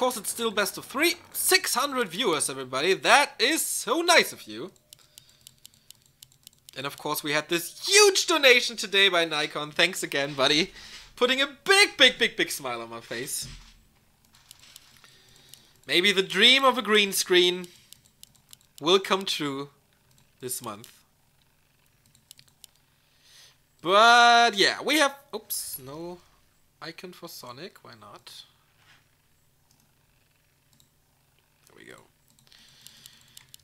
course, it's still best of 3. 600 viewers, everybody. That is so nice of you. And of course, we had this huge donation today by Nikon. Thanks again, buddy. Putting a big smile on my face. Maybe the dream of a green screen will come true this month. But yeah, we have... Oops, no icon for SoniK. Why not? There we go.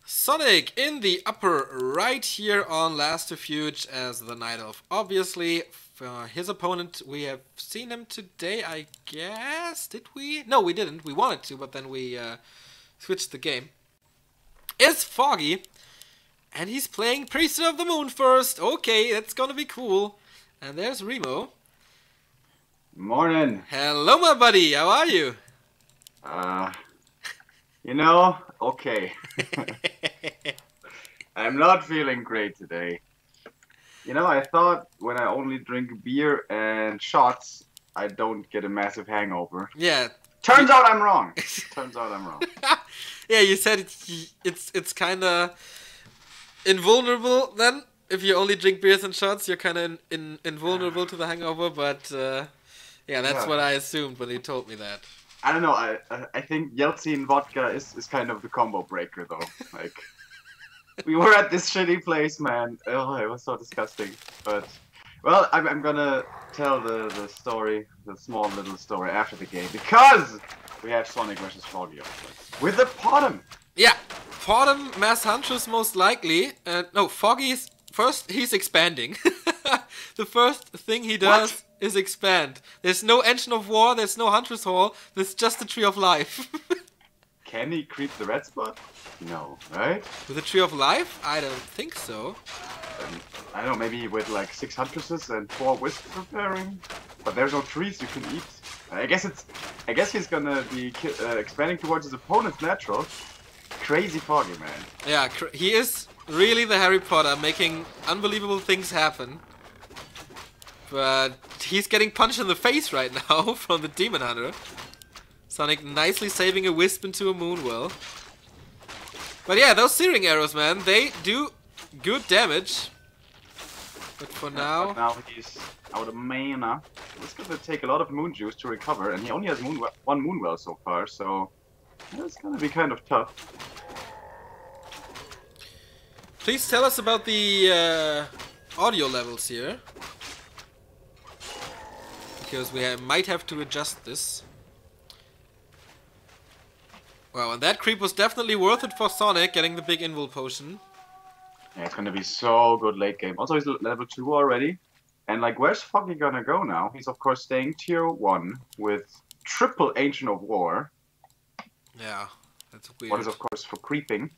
SoniK in the upper right here on Last Refuge as the Night Elf. Obviously, for his opponent, we have seen him today, I guess. Did we? No, we didn't. We wanted to, but then we switched the game. It's Foggy. And he's playing Priest of the Moon first. Okay, that's gonna be cool. And there's Remo. Morning. Hello, my buddy. How are you? You know, okay. I'm not feeling great today. You know, I thought when I only drink beer and shots, I don't get a massive hangover. Yeah. Turns out I'm wrong. Turns out I'm wrong. Yeah, you said it's kind of invulnerable then. If you only drink beers and shots, you're kind of invulnerable to the hangover. But yeah, that's what I assumed when you told me that. I don't know. I think Yeltsin vodka is kind of the combo breaker though. Like, we were at this shitty place, man. Oh, it was so disgusting. But well, I'm gonna tell the story, the small little story after the game, because we have SoniK versus Foggy with the Potom. Yeah, Potom Mass Huntress most likely. No, Foggy's first. He's expanding. The first thing he does is expand. There's no Engine of War. There's no Huntress Hall. There's just the Tree of Life. Can he creep the red spot? No, right? With the Tree of Life? I don't think so. I don't know, maybe with like 6 Huntresses and 4 Wisps preparing. But there's no trees you can eat. I guess he's gonna be expanding towards his opponent's natural. Crazy Foggy, man. Yeah, he is really the Harry Potter, making unbelievable things happen. But he's getting punched in the face right now from the Demon Hunter. SoniK nicely saving a Wisp into a Moonwell. But yeah, those Searing Arrows, man, they do good damage. But for now... But now he's out of mana. It's gonna take a lot of Moon Juice to recover, and he only has one Moonwell so far, so... It's gonna be kind of tough. Please tell us about the audio levels here. Because we might have to adjust this. Wow, and that creep was definitely worth it for SoniK, getting the big invul potion. Yeah, it's gonna be so good late game. Also, he's level 2 already. And like, where's Foggy gonna go now? He's of course staying tier 1 with triple Ancient of War. Yeah, that's weird. What is of course for creeping.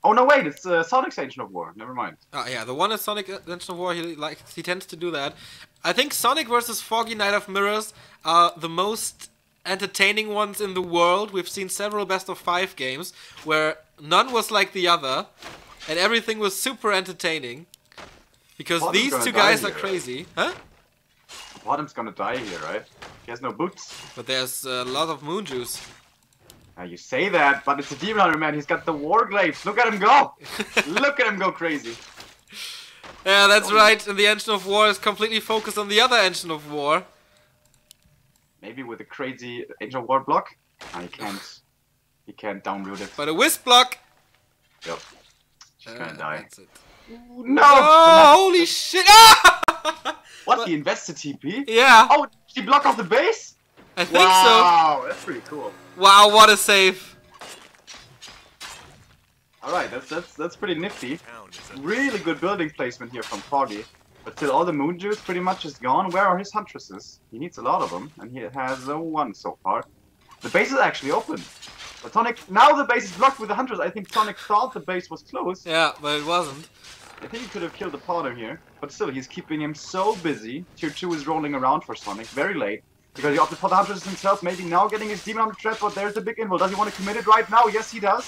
Oh no, wait, it's SoniK's Ancient of War. Never mind. Oh yeah, the one is SoniK Ancient of War. He tends to do that. I think SoniK versus Foggy Knight of Mirrors are the most entertaining ones in the world. We've seen several best of 5 games where none was like the other, and everything was super entertaining. Because these two guys are crazy, huh? Bottom's gonna die here, right? He has no boots. But there's a lot of moon juice. You say that, but it's a Demon Hunter, man. He's got the Warglaives. Look at him go! Look at him go crazy. Yeah, that's right. And the Engine of War is completely focused on the other Engine of War. Maybe with a crazy Angel War block. No, he can't. He can't downroot it. But a Wisp block. Yep. She's gonna die. That's it. No! Oh, holy shit! Ah! What? The invested TP? Yeah. Oh, she blocked off the base? I think so. Wow, that's pretty cool. Wow, what a save. Alright, that's pretty nifty. Really good building placement here from Foggy. But still, all the Moon Juice pretty much is gone. Where are his Huntresses? He needs a lot of them, and he has one so far. The base is actually open. But SoniK, now the base is blocked with the Huntress. I think SoniK thought the base was closed. Yeah, but it wasn't. I think he could have killed the Potter here. But still, he's keeping him so busy. Tier 2 is rolling around for SoniK, very late. Because he opted for the Huntress himself, maybe now getting his Demon Hunter trap, but there's the big invul. Does he want to commit it right now? Yes, he does.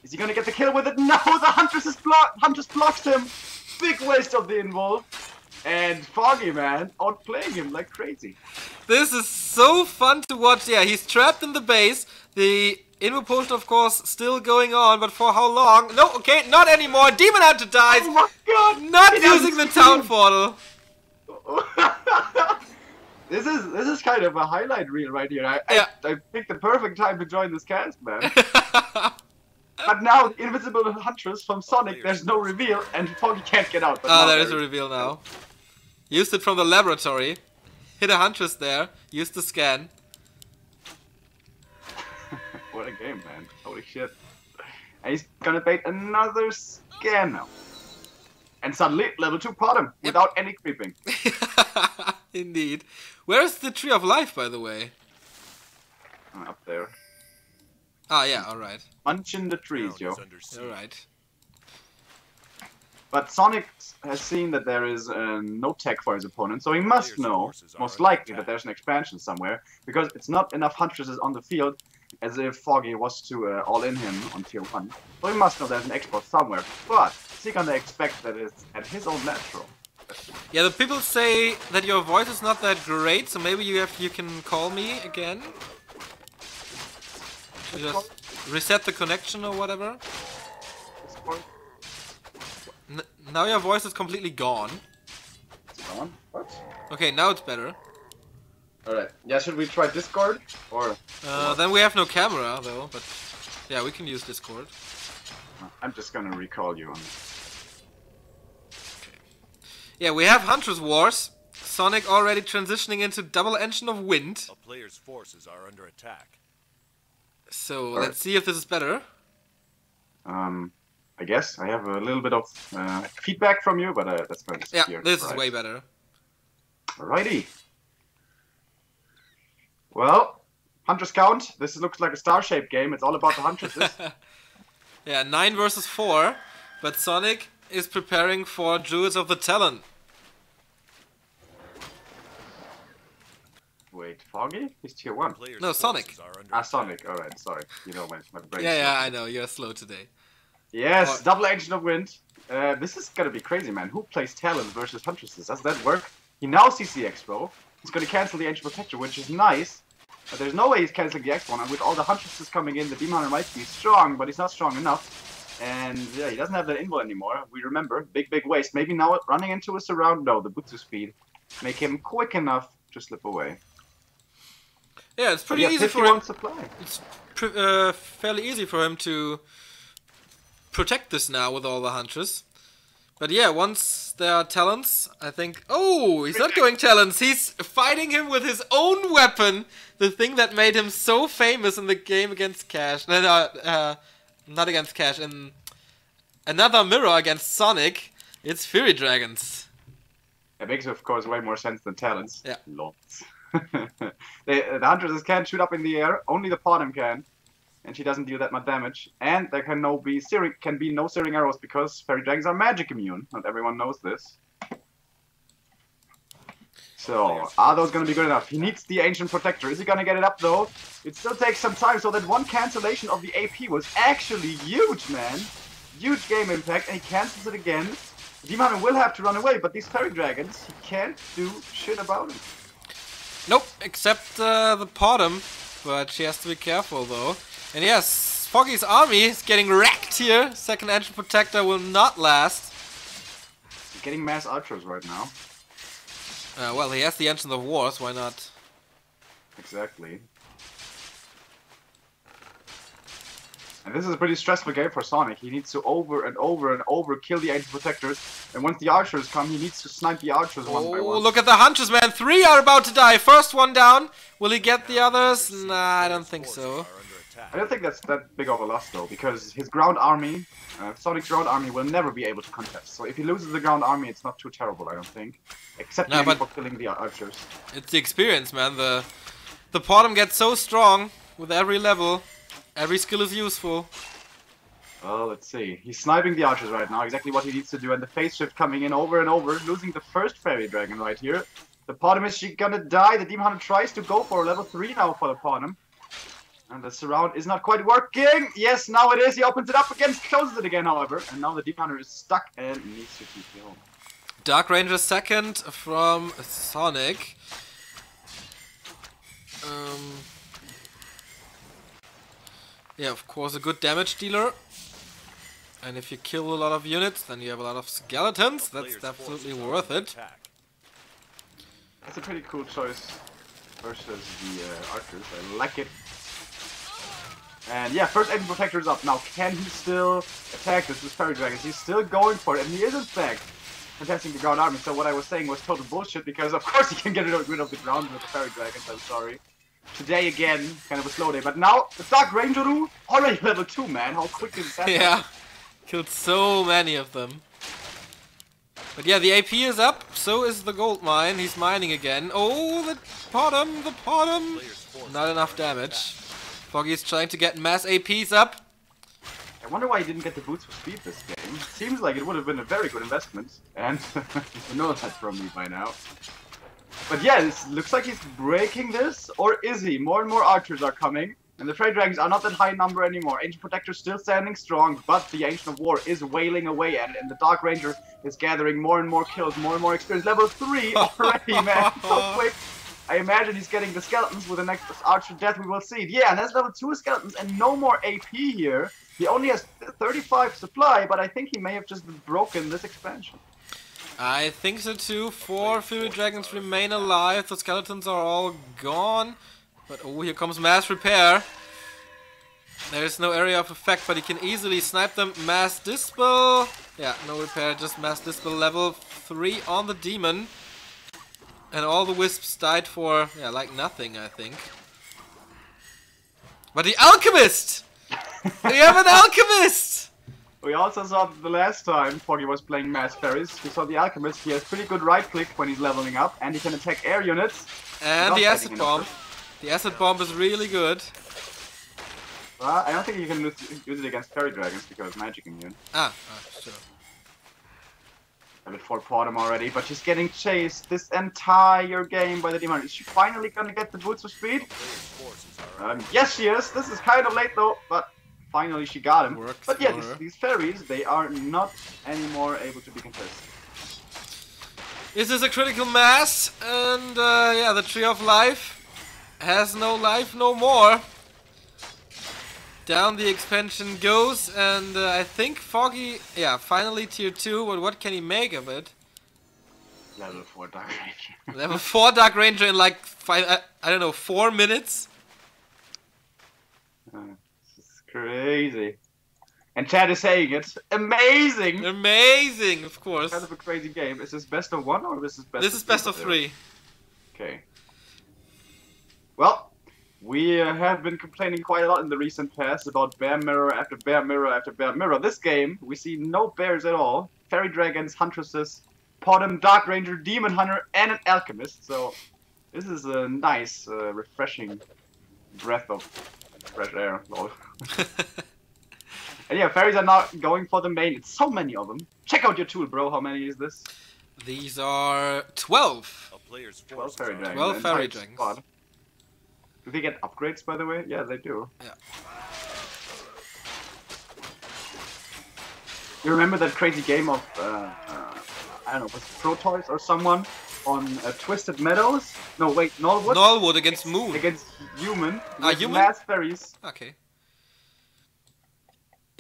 Is he going to get the kill with it? No, the Huntress blocks him. Big waste of the invul. And Foggy, man, outplaying him like crazy. This is so fun to watch. Yeah, he's trapped in the base. The Invo potion, of course, still going on, but for how long? No, okay, not anymore. Demon Hunter dies. Oh my god! Not using the town portal. This is kind of a highlight reel right here. I picked the perfect time to join this cast, man. But now, the Invisible Huntress from SoniK, there's no reveal, and Foggy can't get out. Ah, there is a reveal now. Used it from the laboratory. Hit a Huntress there. Used the scan. What a game, man. Holy shit. And he's gonna bait another scan now. And suddenly, level 2 bottom, without any creeping. Indeed. Where is the Tree of Life, by the way? Up there. Ah, yeah, alright. Munching the trees, yo. Alright. But SoniK has seen that there is no tech for his opponent, so he must know, most likely, that there's an expansion somewhere, because it's not enough Huntresses on the field as if Foggy was to all-in him on tier 1. So he must know there's an export somewhere, but is he gonna expect that it's at his own natural? Yeah, the people say that your voice is not that great, so maybe you can call me again. To just reset the connection or whatever. Now your voice is completely gone. It's gone? What? Okay, now it's better. Alright. Yeah, should we try Discord? Or then we have no camera though, but yeah, we can use Discord. I'm just gonna recall you on. Okay. Yeah, we have Huntress Wars. SoniK already transitioning into double engine of wind. A player's forces are under attack. So let's see if this is better. I guess I have a little bit of feedback from you, but that's going to disappear. Yeah, this is way better. Alrighty. Well, Huntress count. This looks like a star-shaped game. It's all about the Huntresses. Yeah, 9 versus 4, but SoniK is preparing for Jewels of the Talon. Wait, Foggy? He's tier 1. No, SoniK. SoniK. Alright, sorry. You know, my brain. Yeah, I know. You're slow today. Yes, double Ancient of Wind. This is gonna be crazy, man. Who plays Talon versus Huntresses? Does that work? He now sees the X-Pro. He's gonna cancel the Ancient Protector, which is nice. But there's no way he's canceling the X1. And with all the Huntresses coming in, the Demon Hunter might be strong, but he's not strong enough. And yeah, he doesn't have that invul anymore. We remember. Big waste. Maybe now running into a surround. No, the Butsu speed. Make him quick enough to slip away. Yeah, it's pretty easy for him. Supply. It's fairly easy for him to protect this now with all the Huntress. But yeah, once there are talents, I think... Oh, he's not going talents. He's fighting him with his own weapon. The thing that made him so famous in the game against Cash. No, not against Cash. In another mirror against SoniK, it's Fury Dragons. It makes, of course, way more sense than talents. Yeah. Lots. The Huntresses can't shoot up in the air. Only the Bottom can. And she doesn't deal that much damage. And there can be no searing arrows because fairy dragons are magic immune. Not everyone knows this. So, are those going to be good enough? He needs the Ancient Protector. Is he going to get it up though? It still takes some time, so that one cancellation of the AP was actually huge, man. Huge game impact, and he cancels it again. The Demon Hunter will have to run away, but these fairy dragons, he can't do shit about them. Nope, except the bottom. But she has to be careful though. And yes, Foggy's army is getting wrecked here. Second Ancient Protector will not last. He's getting mass ultras right now. Well, he has the Ancient of Wars, why not? Exactly. And this is a pretty stressful game for SoniK. He needs to over and over kill the Ancient Protectors. And once the archers come, he needs to snipe the archers one by one. Oh, look at the Hunters, man. 3 are about to die. First one down. Will he get the others? Nah, I don't think so. I don't think that's that big of a loss though, because his ground army, SoniK's ground army, will never be able to contest. So if he loses the ground army, it's not too terrible, I don't think. Except maybe for killing the archers. It's the experience, man. The bottom gets so strong with every level. Every skill is useful. Well, let's see. He's sniping the archers right now, exactly what he needs to do, and the phase shift coming in over and over, losing the first fairy dragon right here. The bottom is she gonna die. The Demon Hunter tries to go for level 3 now for the bottom. And the surround is not quite working. Yes, now it is. He opens it up again, closes it again, however. And now the Demon Hunter is stuck and needs to keep going. Dark Ranger second from SoniK. Yeah, of course, a good damage dealer. And if you kill a lot of units, then you have a lot of skeletons. That's absolutely worth it. That's a pretty cool choice versus the archers. I like it. And yeah, first Agent Protector is up. Now, can he still attack this with Fairy Dragons? He's still going for it, and he is in fact contesting the ground army. So what I was saying was total bullshit, because of course he can get rid of the ground with the Fairy Dragons, I'm sorry. Today again, kind of a slow day, but now the Dark Ranger already level 2, man. How quickly did that Yeah, killed so many of them. But yeah, the AP is up, so is the gold mine. He's mining again. Oh, the bottom. Not enough damage. Foggy's trying to get mass APs up. I wonder why he didn't get the boots for speed this game. Seems like it would have been a very good investment, and you know that from me by now. But yeah, it looks like he's breaking this, or is he? More and more archers are coming, and the Fairy Dragons are not that high number anymore. Ancient Protector still standing strong, but the Ancient of War is wailing away at it, and the Dark Ranger is gathering more and more kills, more and more experience. Level 3 already, man, so quick. I imagine he's getting the skeletons with the next archer death we will see. Yeah, and that's level 2 skeletons and no more AP here. He only has 35 supply, but I think he may have just broken this expansion. I think so too. 4 Fury Dragons remain alive. The skeletons are all gone. But oh, here comes mass repair. There's no area of effect, but he can easily snipe them. Mass dispel. Yeah, no repair, just mass dispel level 3 on the demon. And all the wisps died for, yeah, like nothing, I think. But the alchemist! We have an alchemist! We also saw the last time Foggy was playing Mass Fairies. We saw the alchemist. He has pretty good right click when he's leveling up, and he can attack air units. And the acid bomb. The acid bomb is really good. I don't think you can use it against Fairy Dragons because magic immune. Sure. Level 4 Podem already, but she's getting chased this entire game by the demon. Is she finally gonna get the boots of speed? Yes, she is. This is kind of late though, but finally she got him. But yeah, these fairies, they are not anymore able to be contested. This is a critical mass, and yeah, the Tree of Life has no life no more. Down the expansion goes, and I think Foggy, yeah, finally tier 2, but what can he make of it? Level 4 Dark Ranger. Level 4 Dark Ranger in like 5, I don't know, 4 minutes? This is crazy. And Chad is saying it. Amazing! Amazing, of course. Kind of a crazy game. Is this best of 1 or is this best of 3? This is best of 3. Okay. Well, we have been complaining quite a lot in the recent past about bear mirror after bear mirror after bear mirror. This game, we see no bears at all. Fairy Dragons, Huntresses, Podem, Dark Ranger, Demon Hunter, and an Alchemist. So, this is a nice, refreshing breath of fresh air. And yeah, fairies are not going for the main. It's so many of them. Check out your tool, bro. How many is this? These are 12. 12 Fairy Dragons. 12 Fairy Dragons. Squad. Do they get upgrades, by the way? Yeah, they do. Yeah. You remember that crazy game of, I don't know, was it Protoys or someone on Twisted Meadows? No, wait, Nullwood? Nullwood against Moon. Against Human. Human? Mass fairies. Okay.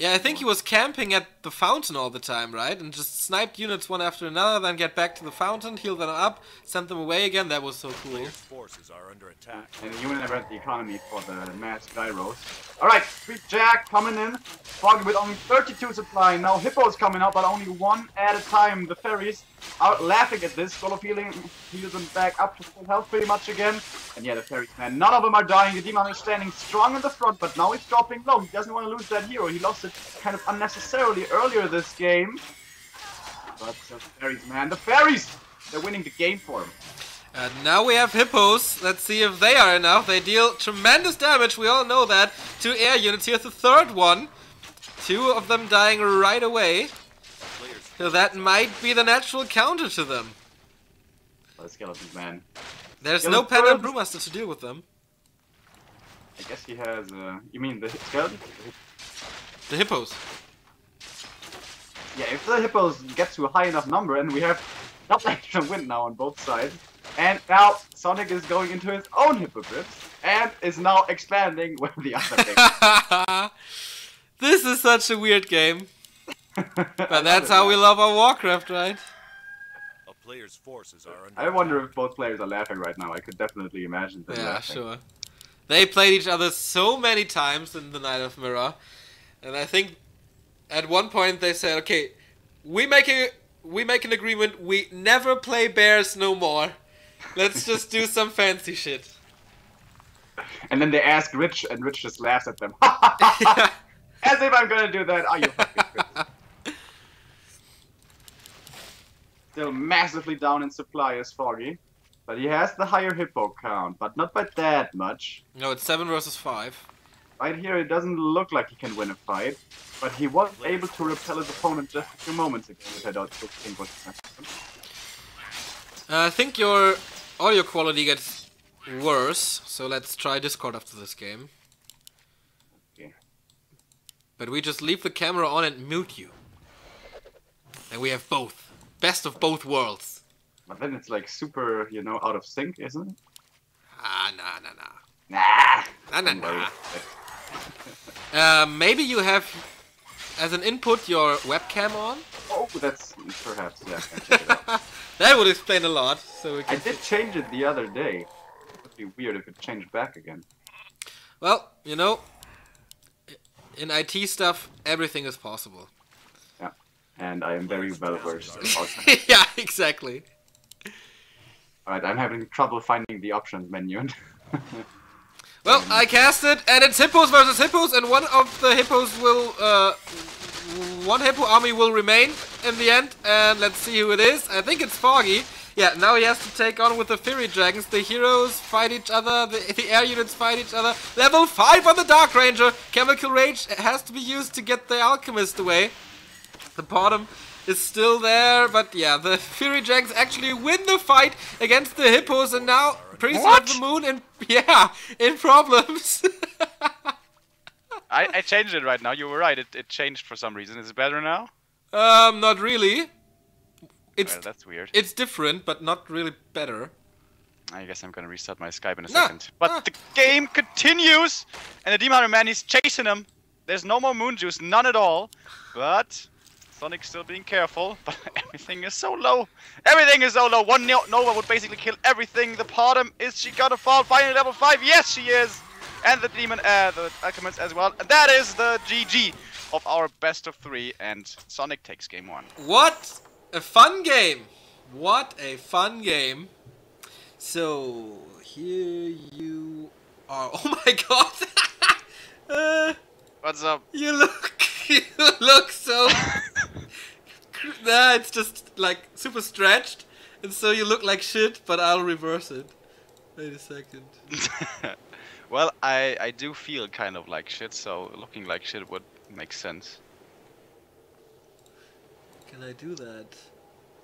Yeah, I think he was camping at the fountain all the time, right? And just sniped units one after another, then get back to the fountain, heal them up, send them away again. That was so cool. Forces are under attack. And Human never had the economy for the mass gyros. Alright, Sweet Jack coming in. Foggy with only 32 supply. Now Hippo's coming out, but only one at a time. The fairies are laughing at this. Solo healing heals them back up to full health pretty much again. And yeah, the fairies, man, none of them are dying. The demon is standing strong in the front, but now he's dropping low. He doesn't want to lose that hero. He lost it kind of unnecessarily earlier this game. But the fairies, man, the fairies! They're winning the game for him. And now we have Hippos. Let's see if they are enough. They deal tremendous damage, we all know that, to air units. Here's the third one. 2 of them dying right away. So that might be the natural counter to them. The skeletons, man. There's no Pendant Brewmaster to deal with them. I guess he has, you mean the skeleton? The Hippos. Yeah, if the Hippos get to a high enough number, and we have Not like to win now on both sides. And now SoniK is going into his own hippogriffs and is now expanding with the other game. This is such a weird game. But that's how we love our Warcraft, right? A player's forces are under I wonder if both players are laughing right now. I could definitely imagine them Yeah, laughing. sure. They played each other so many times in the Night of Mirror, and I think at one point they said, "Okay, we make an agreement. We never play bears no more. Let's just do some fancy shit." And then they ask Rich, and Rich just laughs at them. Yeah. As if I'm gonna do that. Are you fucking Rich? Still massively down in supply is Foggy. But he has the higher hippo count, but not by that much. No, it's 7 versus 5. Right here, it doesn't look like he can win a fight. But he was able to repel his opponent just a few moments ago, which I don't think was successful. I think your audio quality gets worse, so let's try Discord after this game. Okay. But we just leave the camera on and mute you. And we have both. Best of both worlds. But then it's like super, you know, out of sync, isn't it? Ah, nah. Nah. Nah. Maybe you have, as an input, your webcam on? Oh, that's perhaps, yeah. I can check it out. That would explain a lot. So we I can did change it the other day. It would be weird if it changed back again. Well, you know, in IT stuff, everything is possible. Yeah. And I am very well versed about that. Yeah, exactly. Alright, I'm having trouble finding the options menu. Well, I cast it, and it's hippos versus hippos, and one of the hippos will, one hippo army will remain in the end, and let's see who it is. I think it's Foggy. Yeah, now he has to take on with the Fury Dragons. The heroes fight each other, the air units fight each other. Level 5 on the Dark Ranger. Chemical Rage has to be used to get the Alchemist away. The bottom is still there, but yeah, the Fury Dragons actually win the fight against the hippos, and now Priest of the Moon in problems. I changed it right now. You were right. It changed for some reason. Is it better now? Not really. Well, that's weird. It's different, but not really better. I guess I'm gonna restart my Skype in a second. But the game continues, and the Demon Hunter man is chasing him. There's no more moon juice, none at all. But SoniK's still being careful. But everything is so low. Everything is so low. One Nova would basically kill everything. The bottom, is she gonna fall? Finally level 5. Yes, she is. And the demon, the Alchemist as well. And that is the GG of our best of 3. And SoniK takes game 1. What a fun game! What a fun game! So here you are. Oh my god! What's up? You look so. Nah, it's just like super stretched, and so you look like shit. But I'll reverse it. Wait a second. Well, I do feel kind of like shit, so looking like shit would make sense. Can I do that?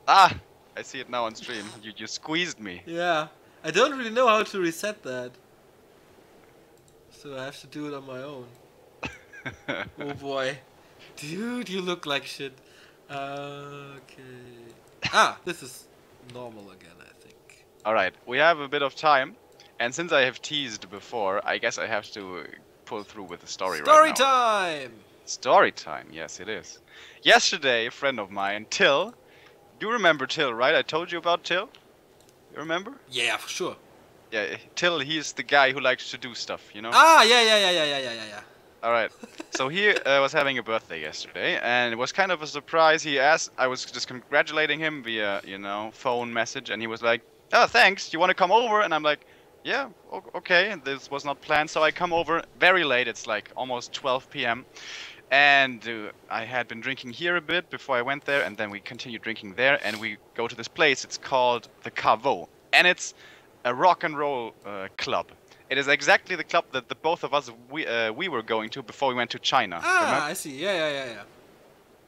Ah! I see it now on stream. You squeezed me. Yeah, I don't really know how to reset that, so I have to do it on my own. Oh boy, dude, you look like shit. Okay. Ah, this is normal again, I think. Alright, we have a bit of time, and since I have teased before, I guess I have to pull through with the story right now. Story time! Story time, yes it is. Yesterday, a friend of mine, Till, you remember Till, right? I told you about Till? You remember? Yeah, for sure. Yeah, Till, he's the guy who likes to do stuff, you know? Ah, yeah. Alright, so he was having a birthday yesterday, and it was kind of a surprise. He asked, I was just congratulating him via, you know, phone message, and he was like, oh, thanks, you want to come over? And I'm like, yeah, okay, and this was not planned, so I come over very late, it's like almost 12 p.m. And I had been drinking here a bit before I went there, and then we continued drinking there, and we go to this place. It's called the Caveau, and it's a rock and roll club. It is exactly the club that the both of us we were going to before we went to China. Ah, remember? I see. Yeah.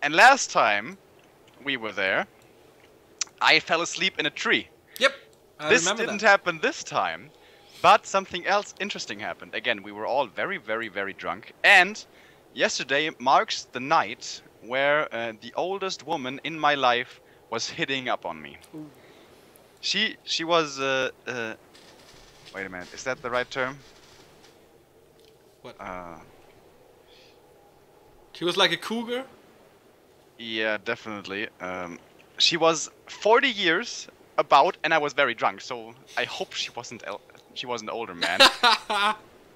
And last time we were there, I fell asleep in a tree. Yep. This didn't happen this time, but something else interesting happened. Again, we were all very, very, very drunk, and yesterday marks the night where the oldest woman in my life was hitting up on me. She was wait a minute, is that the right term? What? She was like a cougar? Yeah, definitely. She was 40 years about, and I was very drunk, so I hope she wasn't older, man.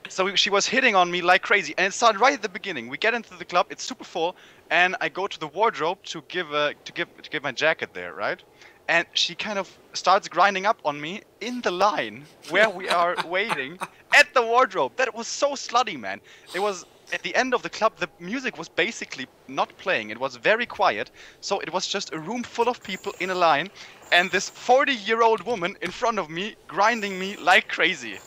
So she was hitting on me like crazy, and it started right at the beginning. We get into the club, it's super full, and I go to the wardrobe to give my jacket there, right? And she kind of starts grinding up on me in the line where we are waiting at the wardrobe. That was so slutty, man. It was at the end of the club. The music was basically not playing. It was very quiet. So it was just a room full of people in a line, and this 40-year-old woman in front of me grinding me like crazy.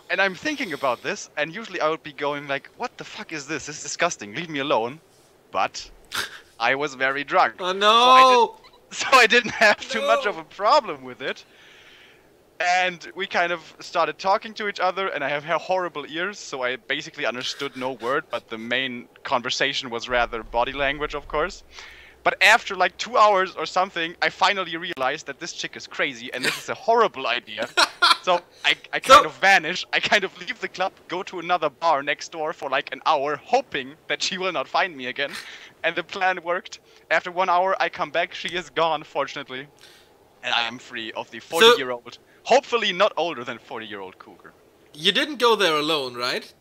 And I'm thinking about this, and usually I would be going like, what the fuck is this? This is disgusting. Leave me alone. But I was very drunk. Oh no! So I didn't have too much of a problem with it. And we kind of started talking to each other, and I have horrible ears, so I basically understood no word, but the main conversation was rather body language, of course. But after like 2 hours or something, I finally realized that this chick is crazy, and this is a horrible idea. So I kind of vanish, I kind of leave the club, go to another bar next door for like an hour, hoping that she will not find me again. And the plan worked. After 1 hour, I come back, she is gone, fortunately. And I am free of the 40-year-old, hopefully not older than 40-year-old cougar. You didn't go there alone, right?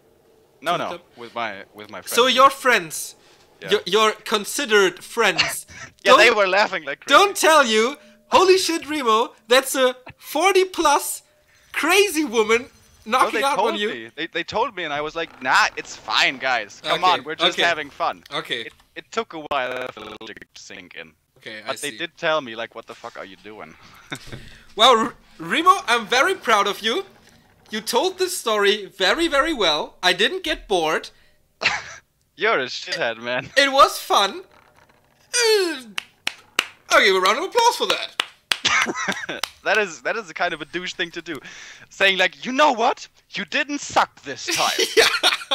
No, with my friends. So your friends, Yeah. your considered friends, Yeah, they were laughing like crazy. don't tell you, holy shit, Remo, that's a 40-plus crazy woman knocking out on you. They told me, and I was like, nah, it's fine, guys. Come on, we're just having fun. Okay. It took a while for the logic to sink in. Okay, I But see. they did tell me, like, what the fuck are you doing? Well, Remo, I'm very proud of you. You told this story very, very well. I didn't get bored. You're a shithead, man. It was fun. I'll give a round of applause for that. That is a kind of a douche thing to do. Saying like, you know what? You didn't suck this time.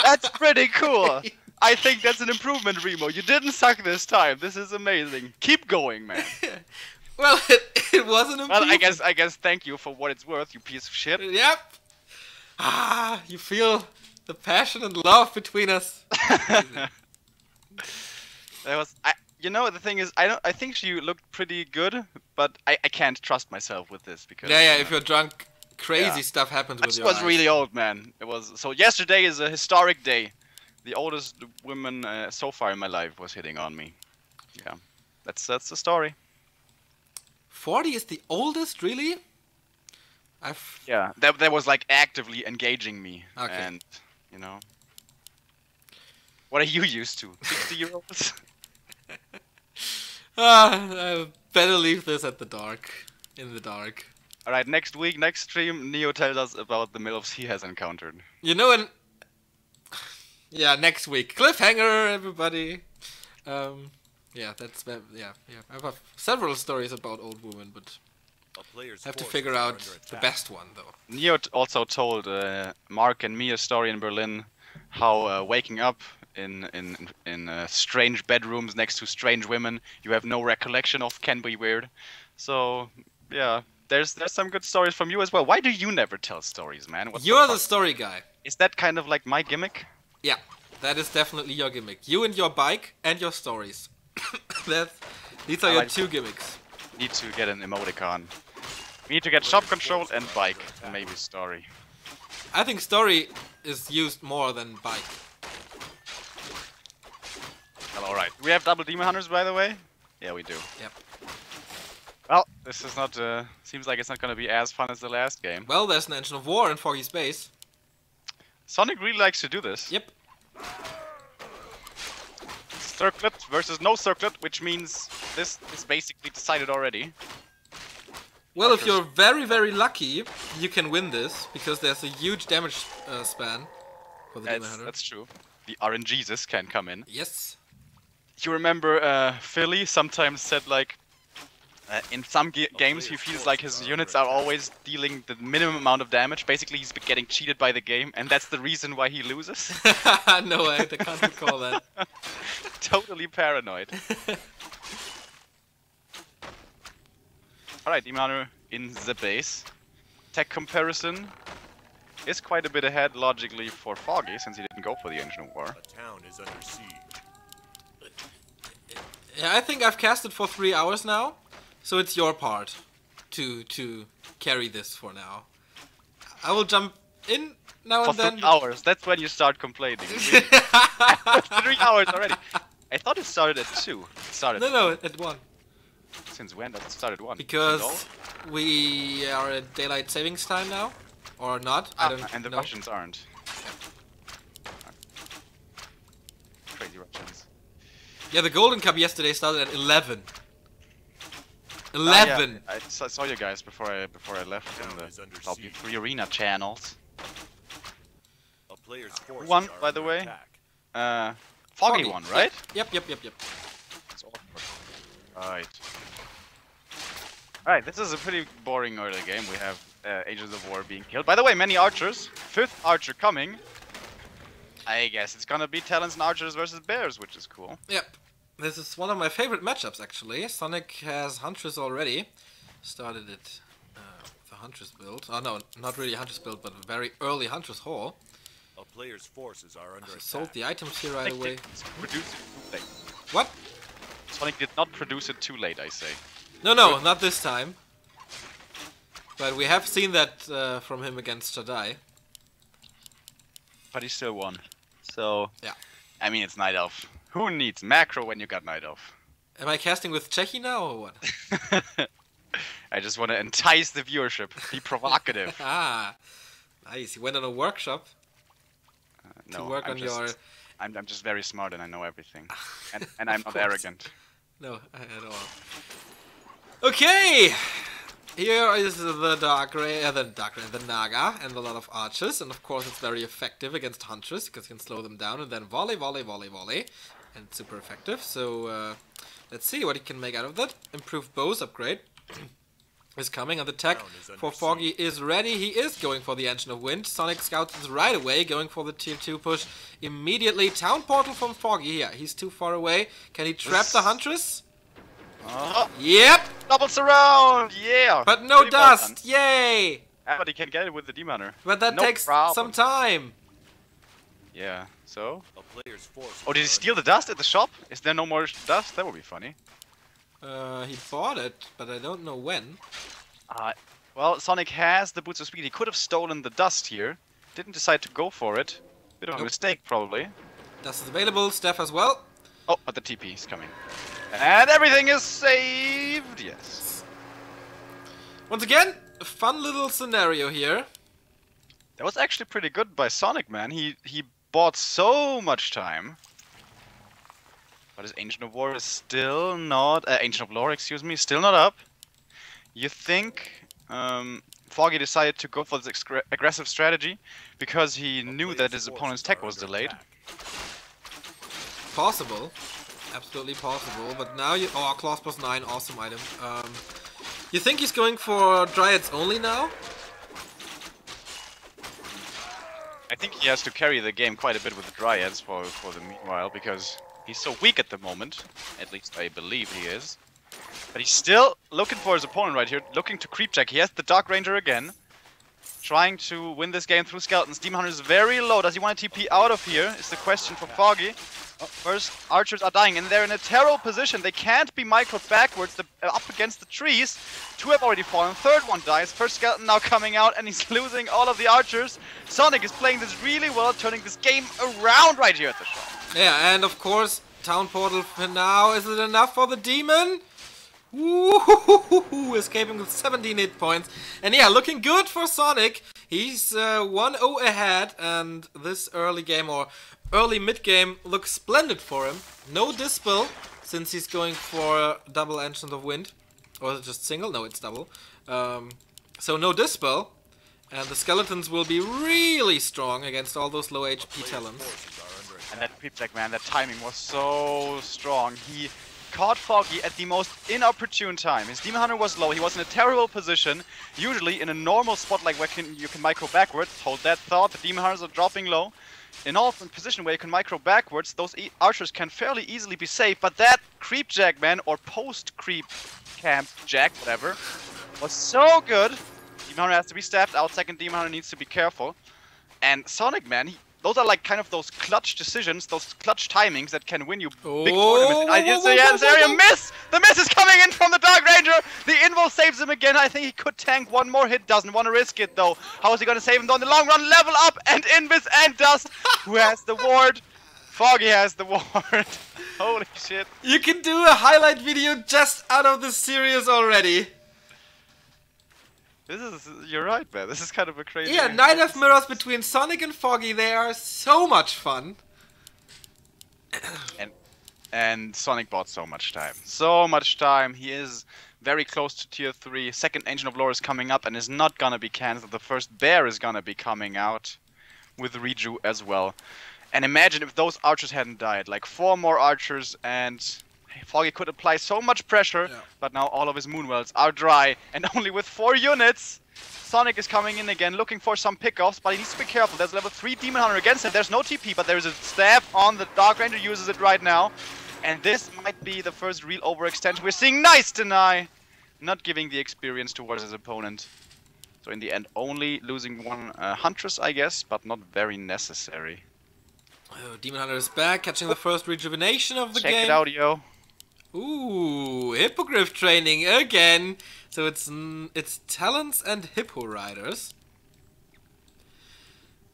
That's pretty cool. I think that's an improvement, Remo. You didn't suck this time. This is amazing. Keep going, man. Well, it was an improvement. Well, I guess thank you for what it's worth, you piece of shit. Yep. Ah, you feel the passion and love between us. That was, you know, the thing is, I think she looked pretty good, but I can't trust myself with this because. Yeah, if you're drunk, crazy Yeah. stuff happens with This your was eyes. really old, man. It was so. Yesterday is a historic day. The oldest woman so far in my life was hitting on me. Yeah, that's the story. 40 is the oldest, really? Yeah, that was like actively engaging me. Okay. And you know, what are you used to? 60-year-olds? I better leave this at the dark. In the dark. All right, next week, next stream, Neo tells us about the MILFs he has encountered. You know, yeah, next week. Cliffhanger, everybody. Yeah, that's yeah. I have several stories about old women, but A player's I have to forces figure are out under the attack. best one, though. Neo also told Mark and me a story in Berlin, how waking up in strange bedrooms next to strange women you have no recollection of can be weird. So yeah, there's some good stories from you as well. Why do you never tell stories, man? What You're the fuck? story guy. Is that kind of like my gimmick? Yeah, that is definitely your gimmick. You and your bike and your stories. These are I your like- two gimmicks. Need to get an emoticon. We need to get shop control and bike, and maybe story. I think story is used more than bike. Well, alright. Do we have double demon hunters, by the way? Yeah, we do. Yep. Well, this is not, seems like it's not gonna be as fun as the last game. Well, there's an engine of war in Foggy Space. SoniK really likes to do this. Yep. Circlet versus no circlet, which means this is basically decided already. Well, if you're very, very lucky, you can win this, because there's a huge damage span for the Demon Hunter. That's true. The RNGesus can come in. Yes. You remember Philly sometimes said like, in some games he feels like his units are always dealing the minimum amount of damage. Basically he's been getting cheated by the game, and that's the reason why he loses. No, I can't recall that. Totally paranoid. Alright, Demon Hunter in the base. Tech comparison is quite a bit ahead logically for Foggy, since he didn't go for the Ancient of War. A town is under siege. Yeah, I think I've cast it for 3 hours now, so it's your part to carry this for now. I will jump in now For and then. 3 hours, that's when you start complaining. 3 hours already. I thought it started at 2. It started No, at 1. Since when does it start at 1? Because we are at daylight savings time now, or not? I don't and the know. Russians aren't. Crazy Russians. Yeah, the Golden Cup yesterday started at 11. 11. Yeah, I saw you guys before I left in Town is under the siege. three arena channels. A player's forces Won, are by the under way. attack. Foggy won, right? Yep. That's awkward. Right. Alright, this is a pretty boring early game. We have Agents of War being killed. By the way, many archers. 5th archer coming. I guess it's gonna be Talons and Archers versus Bears, which is cool. Yep. This is one of my favorite matchups, actually. SoniK has Huntress already. Started it with the Huntress build. Oh, no, not really Huntress build, but a very early Huntress haul. A player's forces are under attack. Sold the items here right away. Produce it too late. What? SoniK did not produce it too late, I say. No, not this time. But we have seen that from him against Shaddai. But he still won. So, Yeah. I mean, it's Night Elf. Who needs macro when you got Night Elf? Am I casting with Chechi now, or what? I just want to entice the viewership. Be provocative. Ah, nice. You went on a workshop No, to work I'm on just, your... I'm just very smart and I know everything. And I'm Of not course. arrogant. No, at all. Okay! Here is the the Naga, and a lot of archers, and of course it's very effective against Huntress, because you can slow them down, and then volley, and it's super effective, so let's see what he can make out of that. Improved bows upgrade is coming, and the tech Town is under for Foggy is ready. He is going for the Engine of Wind. SoniK scouts is right away, going for the tier 2 push immediately. Town portal from Foggy here. He's too far away. Can he trap the Huntress? Yep! Doubles around! Yeah! But no Pretty well dust! Yay! done. But he can get it with the Demoner. But that No takes problem. some time. Yeah, so? A player's forces Oh, did he are steal the dust at the shop? Is there no more dust? That would be funny. He bought it, but I don't know when. Well, SoniK has the Boots of Speed. He could have stolen the dust here. Didn't decide to go for it. Bit of a Nope. mistake, probably. Dust is available, Steph as well. Oh, but the TP is coming. And everything is saved! Yes. Once again, a fun little scenario here. That was actually pretty good by SoniK, man. He bought so much time. But his Ancient of War is still not... Ancient of Lore, excuse me, still not up. You think Foggy decided to go for this aggressive strategy because he knew that his opponent's tech was delayed? Possible. Absolutely possible. But now you... Oh, Claws plus 9, awesome item. You think he's going for Dryads only now? I think he has to carry the game quite a bit with the Dryads for the meanwhile, because he's so weak at the moment. At least I believe he is. But he's still looking for his opponent right here, looking to creep check. He has the Dark Ranger again, trying to win this game through Skeletons. Demon Hunter is very low. Does he want to TP out of here? Is the question for Foggy. First, archers are dying, and they're in a terrible position. They can't be microed backwards. Up against the trees. 2 have already fallen. Third one dies. First skeleton now coming out, and he's losing all of the archers. SoniK is playing this really well, turning this game around right here at the shop. Yeah, and of course, Town Portal for now. Is it enough for the Demon? Woo-hoo-hoo-hoo-hoo, escaping with 17 hit points. And yeah, looking good for SoniK. He's 1-0 ahead, and this early game, or early mid-game, looks splendid for him. No Dispel, since he's going for double Ancient of Wind. Or is it just single? No, it's double. So no Dispel. And the Skeletons will be really strong against all those low HP Talons. And that creep check, man, that timing was so strong. He caught Foggy at the most inopportune time. His Demon Hunter was low, he was in a terrible position. Usually in a normal spot like where you can micro backwards, hold that thought, the Demon Hunters are dropping low. In all position where you can micro backwards, those archers can fairly easily be safe, but that creep jack, man, or post creep camp, Jack, whatever, was so good. Demon Hunter has to be staffed out. Second Demon Hunter needs to be careful. And SoniK, man, those are like kind of those clutch decisions, those clutch timings that can win you big tournaments. I didn't say this area miss! The miss is coming in from the Dark Ranger! The invo saves him again. I think he could tank one more hit, doesn't want to risk it though. How is he gonna save him though in the long run? Level up and invis and dust! Who has the ward? Foggy has the ward. Holy shit. You can do a highlight video just out of this series already. You're right, man. This is kind of a crazy. Yeah, Night of Mirrors between SoniK and Foggy. They are so much fun. And SoniK bought so much time. So much time. He is very close to tier 3. Second Ancient of Lore is coming up and is not gonna be cancelled. The first bear is gonna be coming out with Riju as well. And imagine if those archers hadn't died. Like 4 more archers and Foggy could apply so much pressure, but now all of his moonwells are dry, and only with 4 units, SoniK is coming in again, looking for some pickoffs, but he needs to be careful. There's a level 3 Demon Hunter against him. There's no TP, but there's a staff on the Dark Ranger, uses it right now. And this might be the first real overextension. We're seeing nice deny, not giving the experience towards his opponent. So in the end, only losing 1 Huntress, I guess, but not very necessary. Oh, Demon Hunter is back, catching the first rejuvenation of the game. Check it out, yo. Ooh, Hippogriff training again. So it's Talons and Hippo Riders.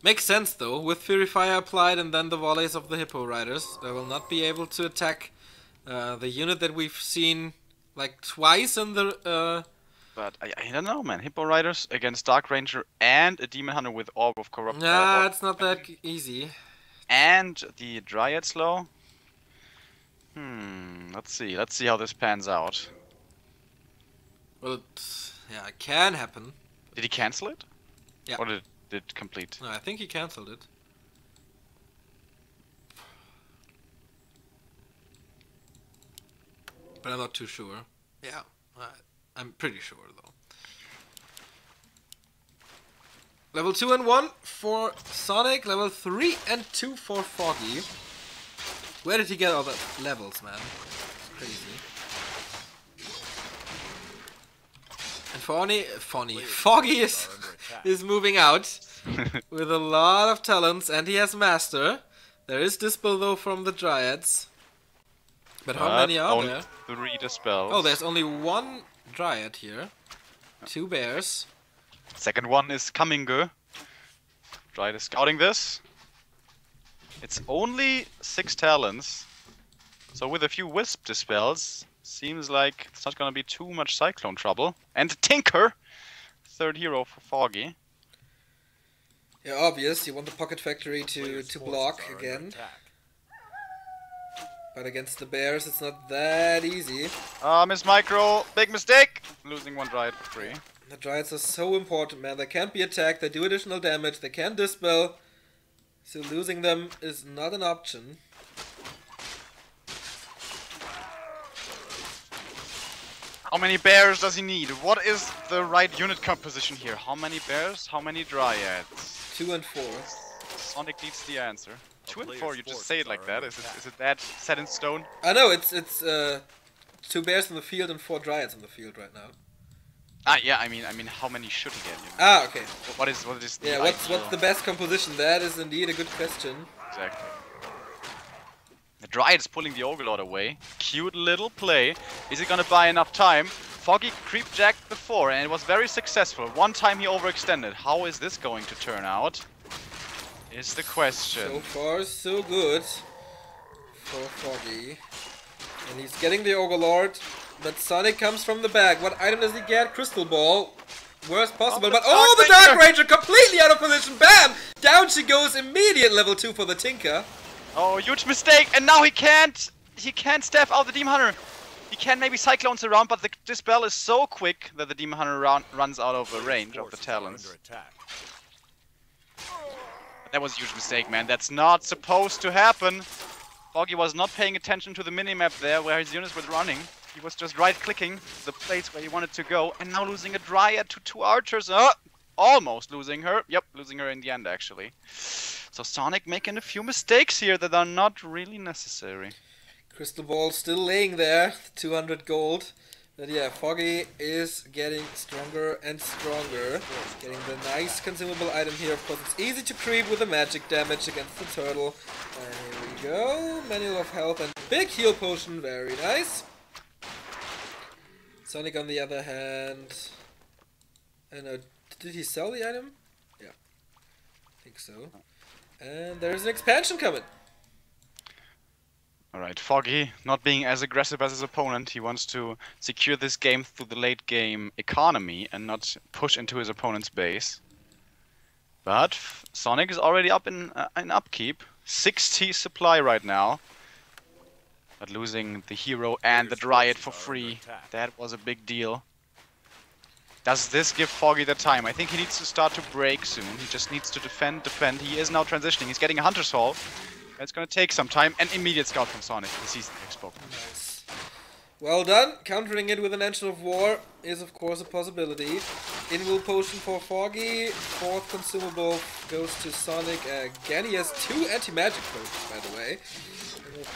Makes sense though, with Fury Fire applied and then the volleys of the Hippo Riders. They will not be able to attack the unit that we've seen like twice in the... But I don't know, man. Hippo Riders against Dark Ranger and a Demon Hunter with Orb of Corrupt. Nah, it's not that easy. And the Dryad slow. Let's see how this pans out. Well, it can happen. Did he cancel it? Yeah. Or did it complete? No, I think he cancelled it. But I'm not too sure. Yeah, I'm pretty sure though. Level 2 and 1 for SoniK, level 3 and 2 for Foggy. Where did he get all the levels, man? It's crazy. And Foggy is moving out with a lot of talents, and he has Master. There is Dispel though from the Dryads. But how many are there? 3 Dispels. Oh, there's only 1 Dryad here. 2 bears. Second one is coming, go. Dryad is scouting this. It's only 6 talents, so with a few Wisp Dispels, seems like it's not gonna be too much Cyclone trouble. And Tinker, third hero for Foggy. Yeah, obvious, you want the Pocket Factory to block again. But against the bears, it's not that easy. Miss Micro, big mistake! Losing 1 Dryad for free. The Dryads are so important, man. They can't be attacked, they do additional damage, they can Dispel. So losing them is not an option. How many bears does he need? What is the right unit composition here? How many bears? How many Dryads? 2 and 4. SoniK needs the answer. 2 and 4, you just say it like that. Is it that set in stone? I know, it's 2 bears in the field and 4 Dryads in the field right now. Yeah, I mean, how many should he get? You know? Ah, okay. What is the Yeah, what's the best composition? That is indeed a good question. Exactly. The Dryad is pulling the Overlord away. Cute little play. Is he gonna buy enough time? Foggy creep-jacked before and it was very successful. One time he overextended. How is this going to turn out? Is the question. So far, so good for Foggy. And he's getting the Overlord. But SoniK comes from the back. What item does he get? Crystal Ball. Worst possible. But the Dark Ranger completely out of position. Bam! Down she goes. Immediate level 2 for the Tinker. Oh, huge mistake. And now he can't staff out the Demon Hunter. He can maybe Cyclones around, but the Dispel is so quick that the Demon Hunter runs out of range of the talents. That was a huge mistake, man. That's not supposed to happen. Foggy was not paying attention to the minimap there where his units were running. He was just right-clicking the place where he wanted to go, and now losing a Dryad to 2 archers. Almost losing her. Yep, losing her in the end, actually. So SoniK making a few mistakes here that are not really necessary. Crystal Ball still laying there, 200 gold. But yeah, Foggy is getting stronger and stronger. Getting the nice consumable item here. Of course, it's easy to creep with the magic damage against the turtle. And here we go. Manual of Health and big heal potion. Very nice. SoniK on the other hand... I don't know, did he sell the item? Yeah, I think so. And there's an expansion coming. Alright, Foggy, not being as aggressive as his opponent, he wants to secure this game through the late game economy and not push into his opponent's base. But SoniK is already up in upkeep. 60 supply right now. But losing the hero and the Dryad for free, that was a big deal. Does this give Foggy the time? I think he needs to start to break soon. He just needs to defend. He is now transitioning. He's getting a Hunter's Haul. It's gonna take some time. And immediate scout from SoniK. He sees the next Pokemon. Nice. Well done. Countering it with an Engine of War is of course a possibility. Invul Potion for Foggy. Fourth consumable goes to SoniK. Again, he has 2 anti-magic potions, by the way.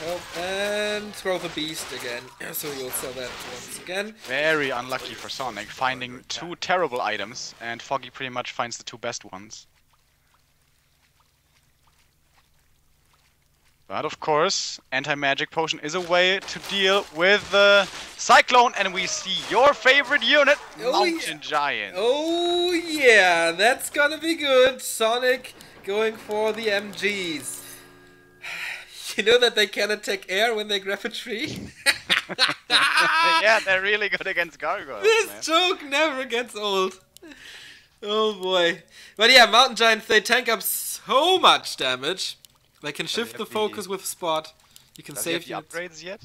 Help and throw the beast again, so you'll sell that once again. Very unlucky for SoniK, finding 2 terrible items, and Foggy pretty much finds the 2 best ones. But of course, anti-magic potion is a way to deal with the Cyclone, and we see your favorite unit, Mountain Giant. Oh yeah, that's gonna be good. SoniK going for the MGs. You know that they can attack air when they grab a tree? Yeah, they're really good against gargoyles. This joke never gets old. Oh boy. But yeah, Mountain Giants, they tank up so much damage. They can shift the focus with Spot. You can save the upgrades yet?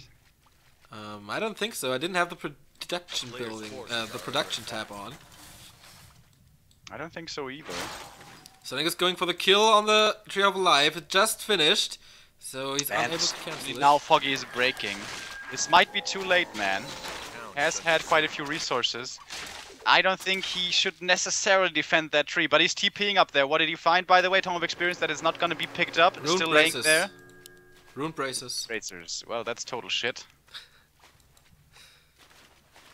I don't think so. I didn't have the production building, the production tab on. I don't think so either. SoniK is going for the kill on the Tree of Life. It just finished. So he's unable to cancel it. Now Foggy is breaking. This might be too late, man. Has had quite a few resources. I don't think he should necessarily defend that tree, but he's TPing up there. What did he find, by the way? Tome of Experience that is not going to be picked up. It's still laying there. Rune Braces. Bracers. Well, that's total shit.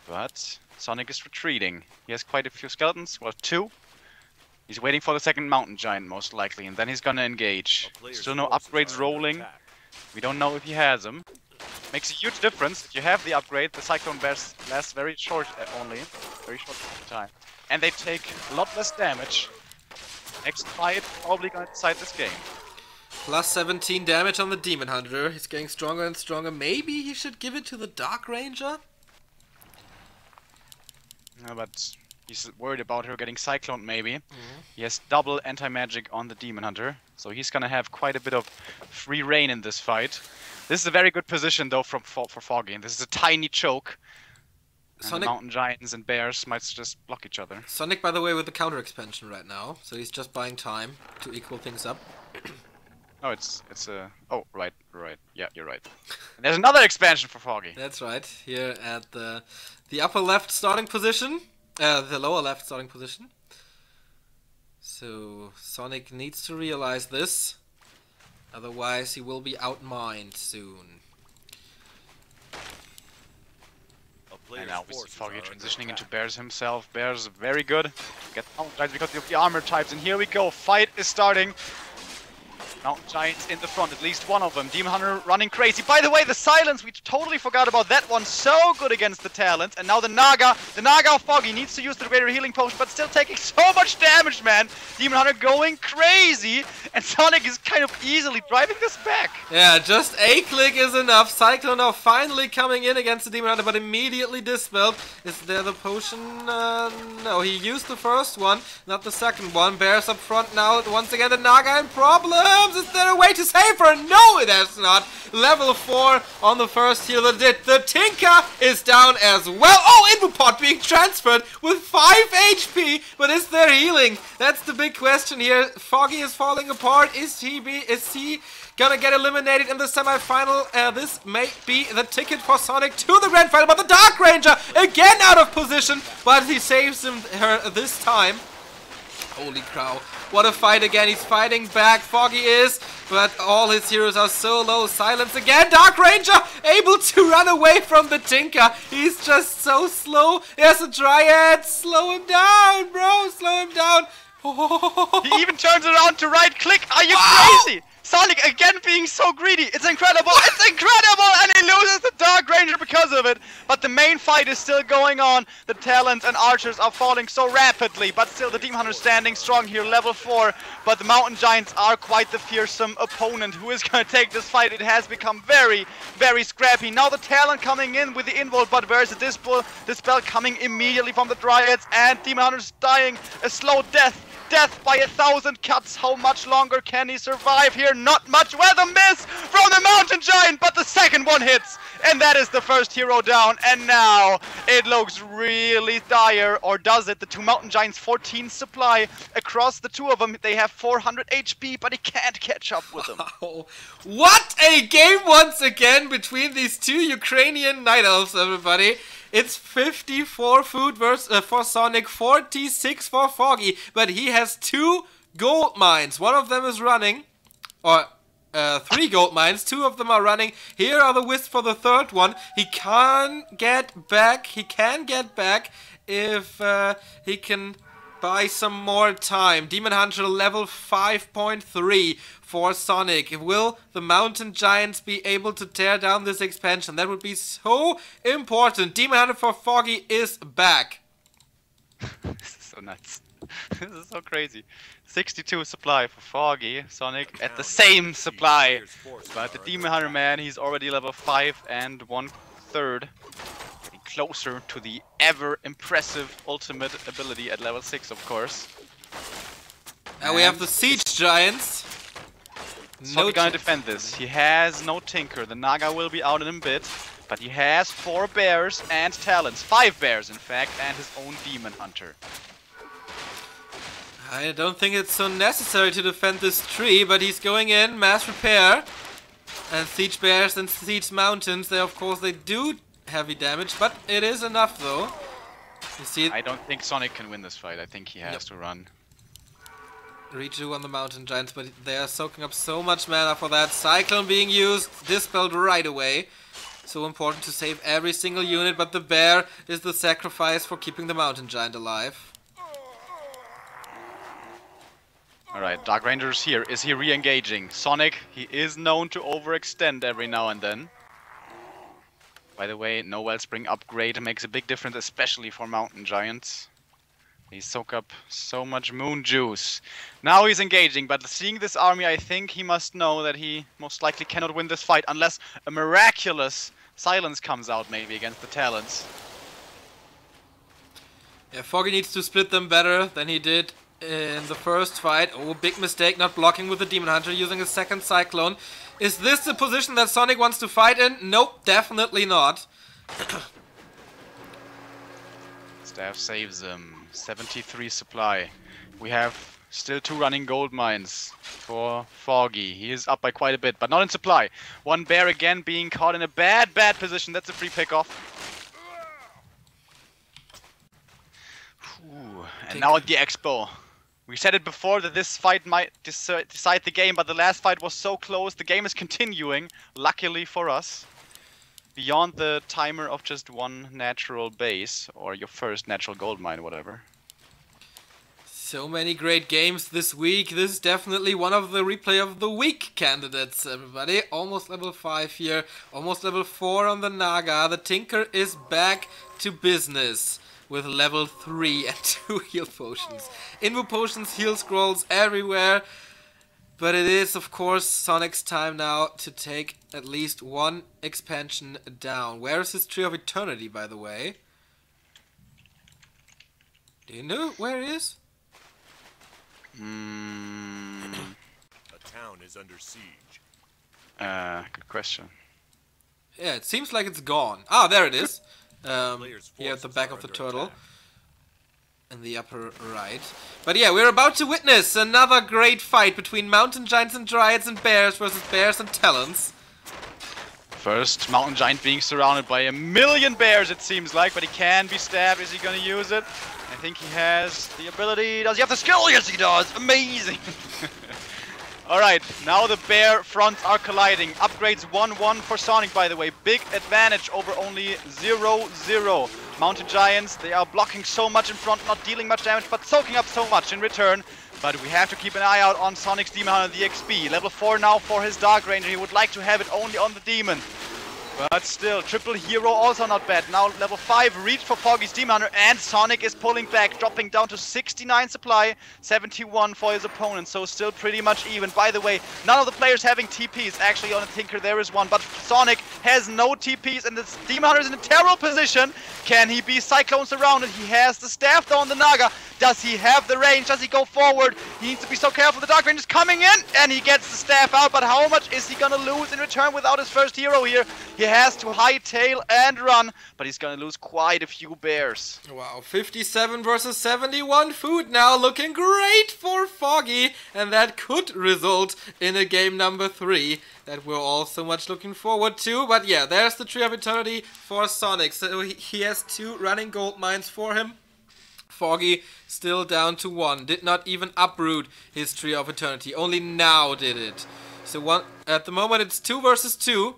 But SoniK is retreating. He has quite a few skeletons. Well, 2. He's waiting for the second Mountain Giant, most likely, and then he's gonna engage. Still no upgrades rolling. We don't know if he has them. Makes a huge difference. If you have the upgrade, the Cyclone Bears last very short only. Very short time. And they take a lot less damage. Next fight, probably gonna decide this game. Plus 17 damage on the Demon Hunter. He's getting stronger and stronger. Maybe he should give it to the Dark Ranger? No, but... he's worried about her getting cycloned, maybe. He has double anti-magic on the Demon Hunter, so he's gonna have quite a bit of free reign in this fight. This is a very good position, though, for Foggy. This is a tiny choke. And Mountain Giants and Bears might just block each other. SoniK, by the way, with the counter expansion right now, so he's just buying time to equal things up. Oh, it's a... oh, right. Yeah, you're right. And there's another expansion for Foggy. That's right, here at the upper left starting position. The lower left starting position. So SoniK needs to realize this, otherwise he will be outmined soon. And now we see Foggy transitioning into Bears himself. Bears very good. Get Mountain Giants because of the armor types, and here we go. Fight is starting. Mountain Giants in the front, at least one of them. Demon Hunter running crazy. By the way, the silence, we totally forgot about that one. So good against the talents. And now the Naga of Foggy needs to use the greater healing potion, but still taking so much damage, man. Demon Hunter going crazy, and SoniK is kind of easily driving this back. Yeah, just a click is enough. Cyclone now finally coming in against the Demon Hunter, but immediately dispelled. Is there the potion? No, he used the first one, not the second one. Bears up front now. Once again, the Naga in problems. Is there a way to save her? No, there's not. Level 4 on the first heal that did. The Tinker is down as well. Oh, Invupot being transferred with 5 HP. But is there healing? That's the big question here. Foggy is falling apart. Is he gonna get eliminated in the semi-final? This may be the ticket for SoniK to the grand final. But the Dark Ranger again out of position. But he saves her this time. Holy cow. What a fight again. He's fighting back. Foggy is but all his heroes are so low. Silence again. Dark Ranger able to run away from the Tinker. He's just so slow. There's a Dryad. Slow him down, bro. Slow him down. He even turns around to right click. Are you crazy? SoniK again being so greedy. It's incredible. It's incredible. And he loses the Dark Ranger because of it. But the main fight is still going on. The Talons and Archers are falling so rapidly. But still the Demon Hunter standing strong here, level 4. But the Mountain Giants are quite the fearsome opponent who is going to take this fight. It has become very, very scrappy. Now the Talon coming in with the involt. But where's the Dispel coming immediately from the Dryads. And Demon Hunter's dying a slow death. Death by 1,000 cuts. How much longer can he survive here? Not much. With a miss from the Mountain Giant, but the second one hits. And that is the first hero down. And now it looks really dire. Or does it? The two Mountain Giants, 14 supply across the two of them. They have 400 HP, but he can't catch up with them. Wow. What a game once again between these two Ukrainian Night Elves, everybody. It's 54 food for SoniK, 46 for Foggy, but he has 2 gold mines. One of them is running, or 3 gold mines. 2 of them are running. Here are the wisps for the third one. He can get back. He can get back if he can buy some more time. Demon Hunter level 5.3 for SoniK. Will the Mountain Giants be able to tear down this expansion? That would be so important. Demon Hunter for Foggy is back. This is so nuts. This is so crazy. 62 supply for Foggy. SoniK at the same supply. But the Demon Hunter, man, he's already level 5 and 1/3. Closer to the ever impressive ultimate ability at level 6, of course. And we have the Siege Giants. So gonna defend this. He has no Tinker. The Naga will be out in a bit, but he has 4 bears and Talons. 5 bears, in fact, and his own Demon Hunter. I don't think it's so necessary to defend this tree, but he's going in, mass repair. And Siege Bears and Siege Mountains, they of course they do heavy damage, but it is enough though. You see it? I don't think SoniK can win this fight. I think he has to run. Reju on the Mountain Giants, but they are soaking up so much mana for that. Cyclone being used, dispelled right away. So important to save every single unit, but the bear is the sacrifice for keeping the Mountain Giant alive. Alright, Dark Ranger's here. Is he re-engaging? SoniK, he is known to overextend every now and then. By the way, no Wellspring upgrade makes a big difference, especially for Mountain Giants. They soak up so much moon juice. Now he's engaging, but seeing this army, I think he must know that he most likely cannot win this fight unless a miraculous silence comes out maybe against the Talons. Yeah, Foggy needs to split them better than he did in the first fight. Oh, big mistake not blocking with the Demon Hunter, using a second Cyclone. Is this the position that SoniK wants to fight in? Nope, definitely not. Staff saves him. 73 supply. We have still 2 running gold mines for Foggy. He is up by quite a bit, but not in supply. 1 bear again being caught in a bad position. That's a free pickoff. And now at the Expo. We said it before that this fight might decide the game, but the last fight was so close. The game is continuing, luckily for us. Beyond the timer of just 1 natural base, or your first natural gold mine, whatever. So many great games this week. This is definitely one of the replay of the week candidates, everybody. Almost level 5 here, almost level 4 on the Naga. The Tinker is back to business with level 3 and 2 heal potions. Invo potions, heal scrolls everywhere. But it is, of course, SoniK's time now to take at least 1 expansion down. Where is his Tree of Eternity, by the way? Do you know where it is? A town is under siege. Good question. Yeah, it seems like it's gone. Ah, there it is. Players' Here at the forces back are of the under turtle. attack. In the upper right. But yeah, we're about to witness another great fight between Mountain Giants and Dryads and Bears versus Bears and Talons. First, Mountain Giant being surrounded by a million bears, it seems like, but he can be stabbed. Is he going to use it? I think he has the ability. Does he have the skill? Yes, he does. Amazing. Alright, now the bear fronts are colliding. Upgrades 1-1 for SoniK, by the way. Big advantage over only 0-0. Mountain Giants, they are blocking so much in front, not dealing much damage, but soaking up so much in return. But we have to keep an eye out on SoniK's Demon Hunter, the XP. Level 4 now for his Dark Ranger. He would like to have it only on the Demon. But still, triple hero also not bad. Now level 5 reach for Foggy's Demon Hunter, and SoniK is pulling back, dropping down to 69 supply, 71 for his opponent, so still pretty much even. By the way, none of the players having TPs. Actually on the Tinker there is one, but SoniK has no TPs and the Demon Hunter is in a terrible position. Can he be Cyclone surrounded? He has the staff though on the Naga. Does he have the range? Does he go forward? He needs to be so careful. The Dark Ranger is coming in and he gets the staff out, but how much is he gonna lose in return without his first hero here? He has to hightail and run, but he's gonna lose quite a few bears. Wow, 57 versus 71 food now, looking great for Foggy, and that could result in a game number 3 that we're all so much looking forward to. But yeah, there's the Tree of Eternity for SoniK, so he has 2 running gold mines for him. Foggy still down to 1, did not even uproot his Tree of Eternity, only now did it. So at the moment it's 2 versus 2.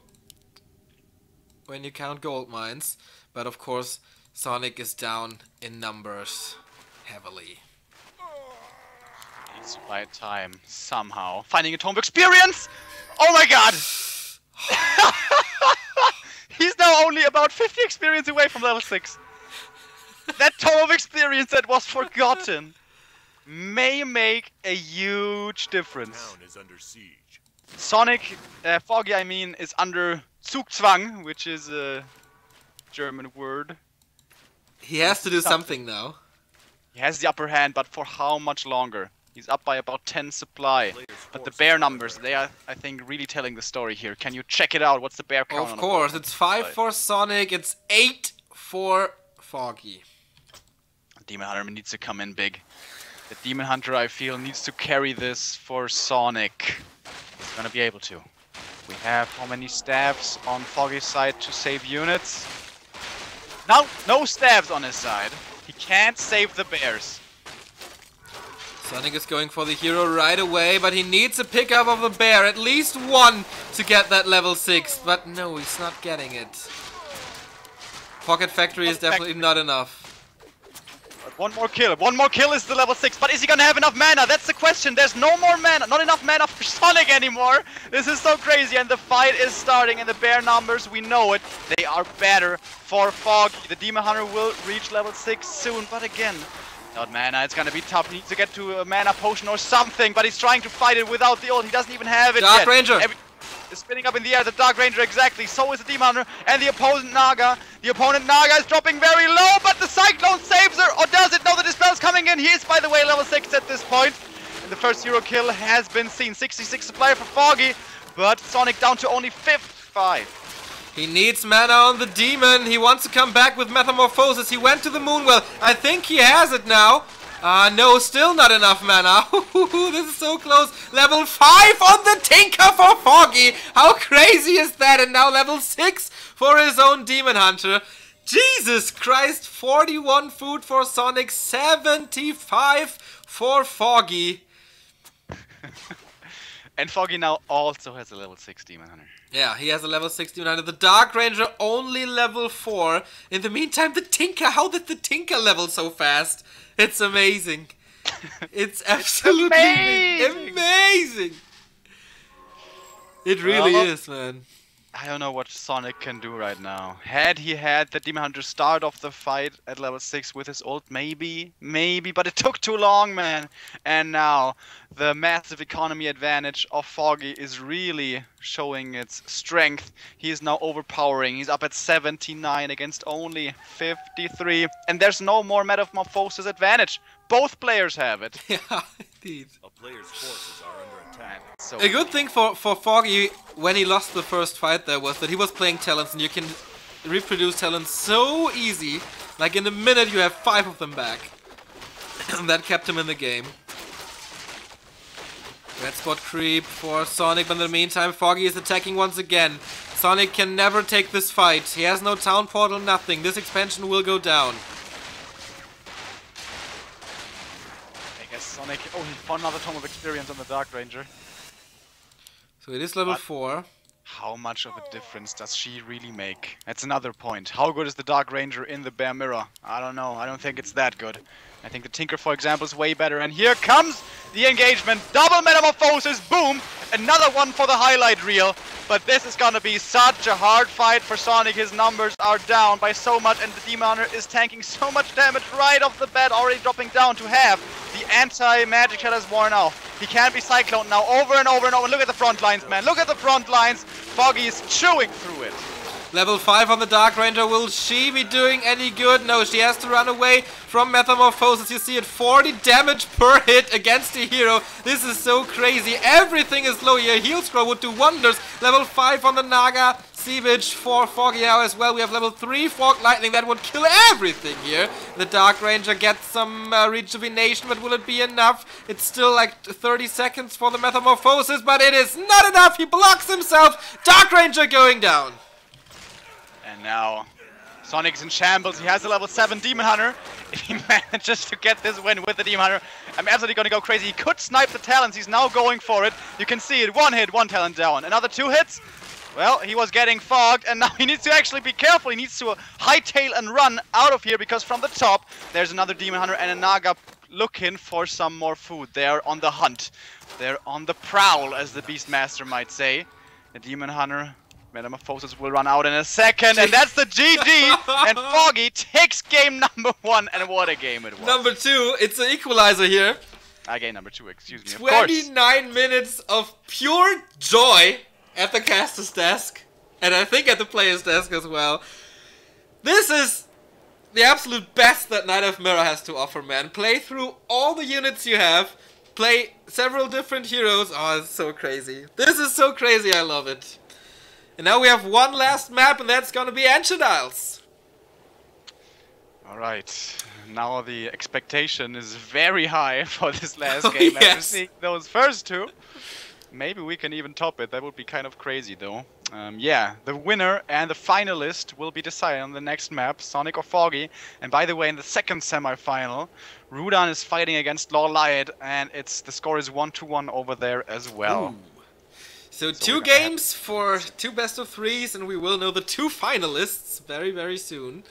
When you count gold mines, but of course SoniK is down in numbers heavily. Needs to buy time somehow. Finding a Tome of Experience! Oh my god! He's now only about 50 experience away from level 6. That Tome of Experience that was forgotten may make a huge difference. Town is under siege. SoniK, Foggy I mean, is under Zugzwang, which is a German word. He has to do something now. He has the upper hand, but for how much longer? He's up by about 10 supply. But the bear numbers, they are, I think, really telling the story here. Can you check it out? What's the bear count? Of course, it's 5 for SoniK, it's 8 for Foggy. Demon Hunter needs to come in big. The Demon Hunter, I feel, needs to carry this for SoniK. He's gonna be able to. We have how many staffs on Foggy's side to save units? Now, no staffs on his side. He can't save the bears. SoniK is going for the hero right away, but he needs a pickup of the bear, at least 1 to get that level 6. But no, he's not getting it. Pocket Factory is definitely not enough. But one more kill is the level 6, but is he gonna have enough mana? That's the question. There's no more mana, not enough mana for SoniK anymore. This is so crazy, and the fight is starting, and the bear numbers, we know it, they are better for Foggy. The Demon Hunter will reach level 6 soon, but again, not mana, it's gonna be tough. He needs to get to a mana potion or something, but he's trying to fight it without the ult. He doesn't even have it Dark yet. Ranger! Is spinning up in the air, the Dark Ranger exactly, so is the Demon Hunter, and the opponent Naga. The opponent Naga is dropping very low, but the Cyclone saves her, or does it? No, the Dispel's coming in. He is, by the way, level 6 at this point. And the first hero kill has been seen. 66 supply for Foggy, but SoniK down to only 5. He needs mana on the Demon. He wants to come back with Metamorphosis. He went to the Moonwell. I think he has it now. No, still not enough mana. This is so close. Level 5 on the Tinker for Foggy. How crazy is that? And now level 6 for his own Demon Hunter. Jesus Christ, 41 food for SoniK, 75 for Foggy. And Foggy now also has a level 6 Demon Hunter. Yeah, he has a level 6 Demon Hunter. The Dark Ranger only level 4. In the meantime, the Tinker, how did the Tinker level so fast? It's amazing. It's absolutely amazing. It really is, man. I don't know what SoniK can do right now. Had he had the Demon Hunter start off the fight at level 6 with his ult, maybe, but it took too long, man. And now, the massive economy advantage of Foggy is really showing its strength. He is now overpowering. He's up at 79 against only 53. And there's no more Metamorphosis advantage. Both players have it. Yeah, indeed. A player's forces are under attack. So A good thing for Foggy when he lost the first fight there was that he was playing talents, and you can reproduce talents so easy. Like in a minute you have 5 of them back. And that kept him in the game. Red spot creep for SoniK, but in the meantime Foggy is attacking once again. SoniK can never take this fight. He has no town portal, nothing. This expansion will go down. I guess SoniK... Oh, he found another Tome of Experience on the Dark Ranger. So it is level But 4. how much of a difference does she really make? That's another point. How good is the Dark Ranger in the Bear Mirror? I don't know. I don't think it's that good. I think the Tinker, for example, is way better. And here comes the engagement. Double metamorphosis. Boom. Another one for the highlight reel. But this is going to be such a hard fight for SoniK. His numbers are down by so much. And the Demon Hunter is tanking so much damage right off the bat. Already dropping down to half. The anti-magic shell is worn off. He can't be cycloned now over and over and over. Look at the front lines, man. Look at the front lines. Foggy is chewing through it. Level 5 on the Dark Ranger. Will she be doing any good? No, she has to run away from Metamorphosis. You see it, 40 damage per hit against the hero. This is so crazy. Everything is low here. Heal Scroll would do wonders. Level 5 on the Naga. Siege for Foggy now as well. We have level 3 Fog Lightning. That would kill everything here. The Dark Ranger gets some rejuvenation, but will it be enough? It's still like 30 seconds for the Metamorphosis, but it is not enough. He blocks himself. Dark Ranger going down. And now SoniK's in shambles. He has a level 7 Demon Hunter. If he manages to get this win with the Demon Hunter, I'm absolutely going to go crazy. He could snipe the talents. He's now going for it. You can see it. 1 hit, 1 talent down. Another 2 hits. Well, he was getting fogged, and now he needs to actually be careful. He needs to hightail and run out of here, because from the top, there's another Demon Hunter and a Naga looking for some more food. They're on the hunt. They're on the prowl, as the Beastmaster might say. The Demon Hunter Metamorphosis will run out in a second, and that's the GG! And Foggy takes game number 1, and what a game it was. Number 2, it's an equalizer here. Game number 2, excuse me, of course. 29 minutes of pure joy at the caster's desk, and I think at the player's desk as well. This is the absolute best that Knight of Mirror has to offer, man. Play through all the units you have, play several different heroes. Oh, it's so crazy. This is so crazy, I love it. And now we have one last map, and that's gonna be Enchadiles. Alright, now the expectation is very high for this last game. After seeing those first 2. Maybe we can even top it. That would be kind of crazy, though. Yeah, the winner and the finalist will be decided on the next map, SoniK or Foggy. And by the way, in the second semifinal, Rudan is fighting against Lawlight, and the score is 1-1 over there as well. Ooh. So 2 games for 2 best of 3s, and we will know the 2 finalists very, very soon.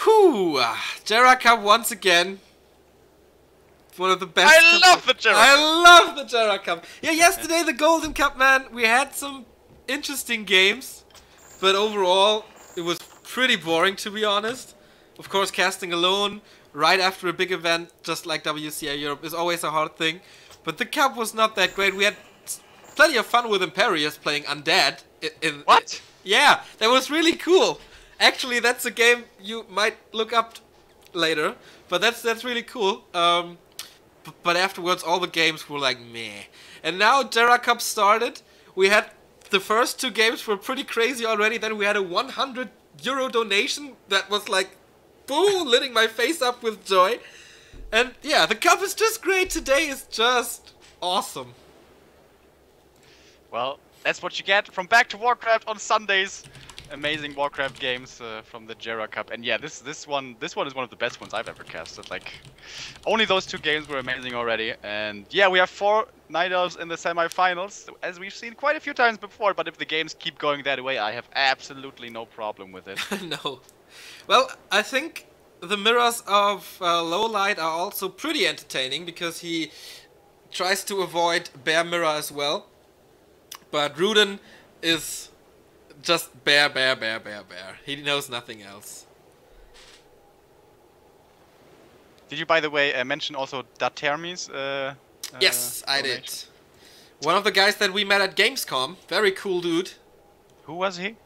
Whew! GERA Cup once again. One of the best. I love the GERA Cup. I love the GERA Cup. Yeah, yesterday the Golden Cup, man. We had some interesting games, but overall it was pretty boring, to be honest. Of course, casting alone right after a big event, just like WCA Europe, is always a hard thing. But the Cup was not that great. We had plenty of fun with Imperius playing Undead. What? Yeah, that was really cool. Actually, that's a game you might look up later, but that's really cool. But afterwards, all the games were like meh. And now GERA Cup started. We had the first 2 games were pretty crazy already. Then we had a €100 donation that was like, boo, lighting my face up with joy. And yeah, the Cup is just great. Today is just awesome. Well, that's what you get from Back to Warcraft on Sundays. Amazing Warcraft games from the GERA Cup, and yeah, this one is one of the best ones I've ever casted. Like, only those 2 games were amazing already, and yeah, we have 4 Night Elves in the semifinals, as we've seen quite a few times before. But if the games keep going that way, I have absolutely no problem with it. No, well, I think the mirrors of Lowlight are also pretty entertaining, because he tries to avoid Bear Mirror as well, but Rudan is just bear. He knows nothing else. Did you, by the way, mention also Datermi's? Yes, I did. One of the guys that we met at Gamescom. Very cool dude. Who was he?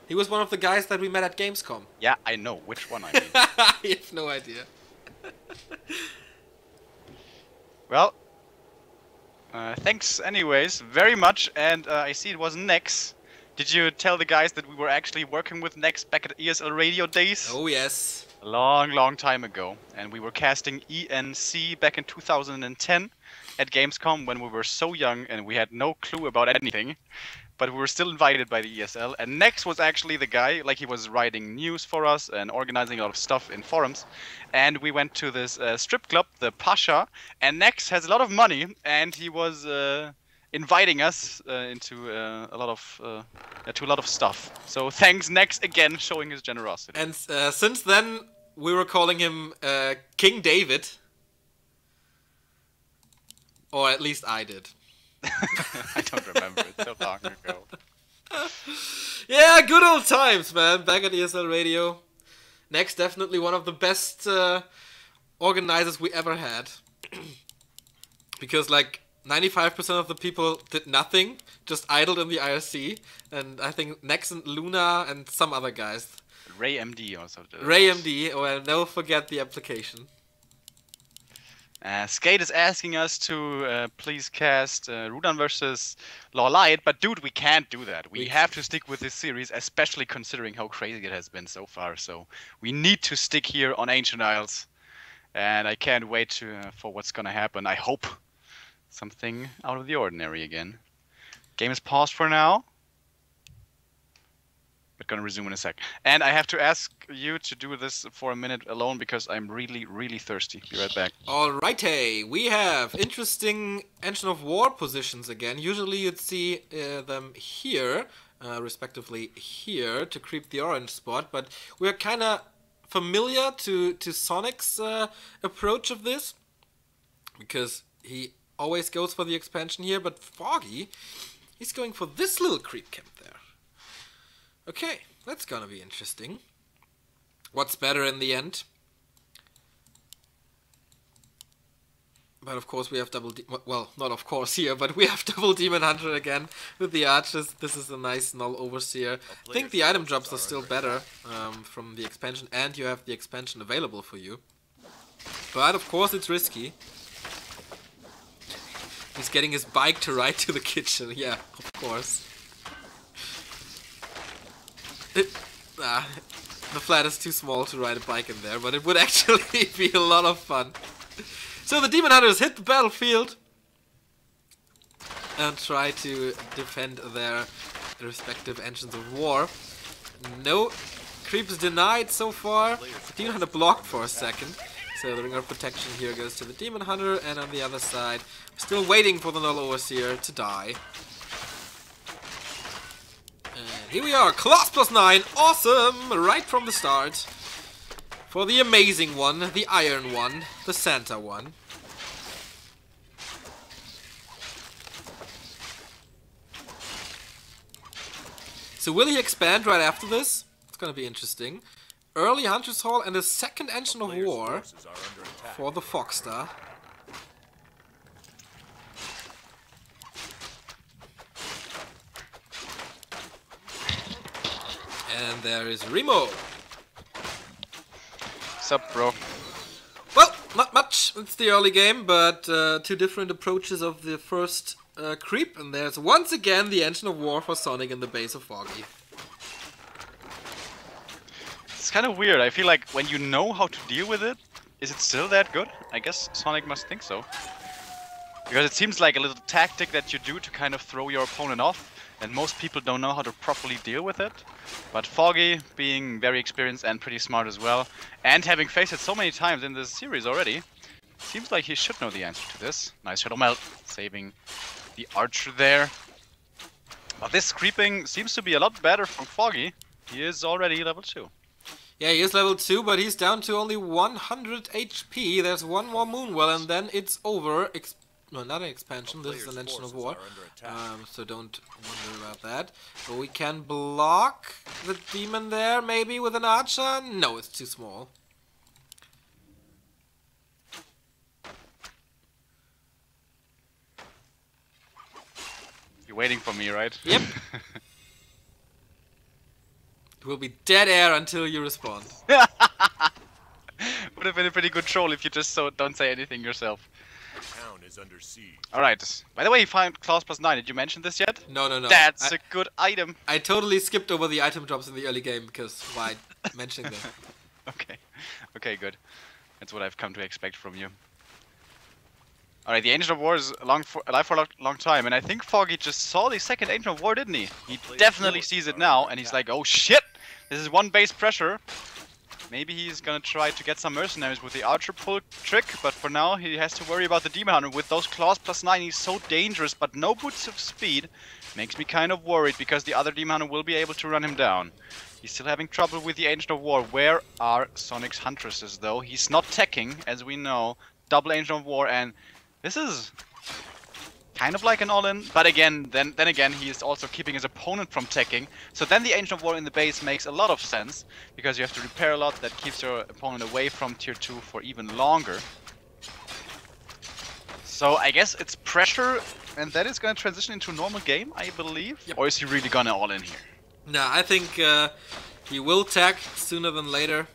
He was one of the guys that we met at Gamescom. Yeah, I know which one I mean. I have no idea. Well, thanks anyways, very much. And I see it was Nex. Did you tell the guys that we were actually working with Nex back at ESL-Radio days? Oh, yes. A long time ago. And we were casting ENC back in 2010 at Gamescom, when we were so young and we had no clue about anything. But we were still invited by the ESL. And Nex was actually the guy, like, he was writing news for us and organizing a lot of stuff in forums. And we went to this strip club, the Pasha. And Nex has a lot of money, and he was inviting us into a lot of stuff. So thanks, Nex, again, showing his generosity. And since then, we were calling him King David. Or at least I did. I don't remember, it's so long ago. Yeah, good old times, man. Back at ESL-Radio. Next, definitely one of the best organizers we ever had. Because, like, 95% of the people did nothing, just idled in the IRC. And I think Nex and Luna and some other guys. Ray MD also did. Ray MD, or I'll never forget the application. Skate is asking us to please cast Rudan versus Law Light, but dude, we can't do that. We have to stick with this series, especially considering how crazy it has been so far. So we need to stick here on Ancient Isles, and I can't wait for what's gonna happen. I hope something out of the ordinary again. Game is paused for now. We're gonna resume in a sec. And I have to ask you to do this for a minute alone because I'm really, really thirsty. Be right back. Alrighty, we have interesting Engine of War positions again. Usually you'd see them here, respectively here, to creep the orange spot, but we're kind of familiar to SoniK's approach of this, because he always goes for the expansion here, but Foggy, he's going for this little creep camp there. Okay, that's gonna be interesting. What's better in the end? But of course we have well, not of course here, but we have double Demon Hunter again with the archers. This is a nice null overseer. I think the item drops are still better from the expansion, and you have the expansion available for you. But of course it's risky. He's getting his bike to ride to the kitchen, yeah, of course. The flat is too small to ride a bike in there, but it would actually be a lot of fun. So the Demon Hunters hit the battlefield and try to defend their respective engines of war. No creeps denied so far. The Demon Hunter blocked for a second. So the Ring of Protection here goes to the Demon Hunter, and on the other side, we're still waiting for the Null Overseer to die. And here we are, class +9, awesome, right from the start. For the amazing one, the iron one, the Santa one. So will he expand right after this? It's gonna be interesting. Early Hunter's Hall and a second Engine of War for the Fogstar. And there is Remo. Sup, bro? Well, not much. It's the early game, but two different approaches of the first creep. And there's once again the Engine of War for SoniK in the base of Foggy. It's kind of weird. I feel like when you know how to deal with it, is it still that good? I guess SoniK must think so. Because it seems like a little tactic that you do to kind of throw your opponent off, and most people don't know how to properly deal with it. But Foggy, being very experienced and pretty smart as well, and having faced it so many times in this series already, seems like he should know the answer to this. Nice Shadow Melt, saving the archer there. But this creeping seems to be a lot better from Foggy. He is already level 2. Yeah, he is level 2, but he's down to only 100 HP. There's one more Moonwell, and then it's over. No, not an expansion. This is an Engine of War. So don't wonder about that. But we can block the demon there, maybe with an archer. No, it's too small. You're waiting for me, right? Yep. It will be dead air until you respond. Would have been a pretty good troll if you just don't say anything yourself. Town is under siege. Alright. By the way, you found class +9. Did you mention this yet? No. That's a good item. I totally skipped over the item drops in the early game because why mentioning them? Okay, good. That's what I've come to expect from you. Alright, the Ancient of War is alive for a long time, and I think Foggy just saw the second Ancient of War, didn't he? He definitely sees it now, and he's like, oh shit! This is one base pressure. Maybe he's gonna try to get some mercenaries with the archer pull trick, but for now he has to worry about the demon hunter. With those claws +9, he's so dangerous, but no boots of speed. Makes me kind of worried because the other demon hunter will be able to run him down. He's still having trouble with the Ancient of War. Where are SoniK's huntresses though? He's not teching, as we know. Double Ancient of War, and this is kind of like an all-in, but again, then again, he is also keeping his opponent from teching. So then the Ancient of War in the base makes a lot of sense, because you have to repair a lot. That keeps your opponent away from tier 2 for even longer. So I guess it's pressure, and that is going to transition into a normal game, I believe. Yep. Or is he really gonna all-in here? No, I think he will tag sooner than later.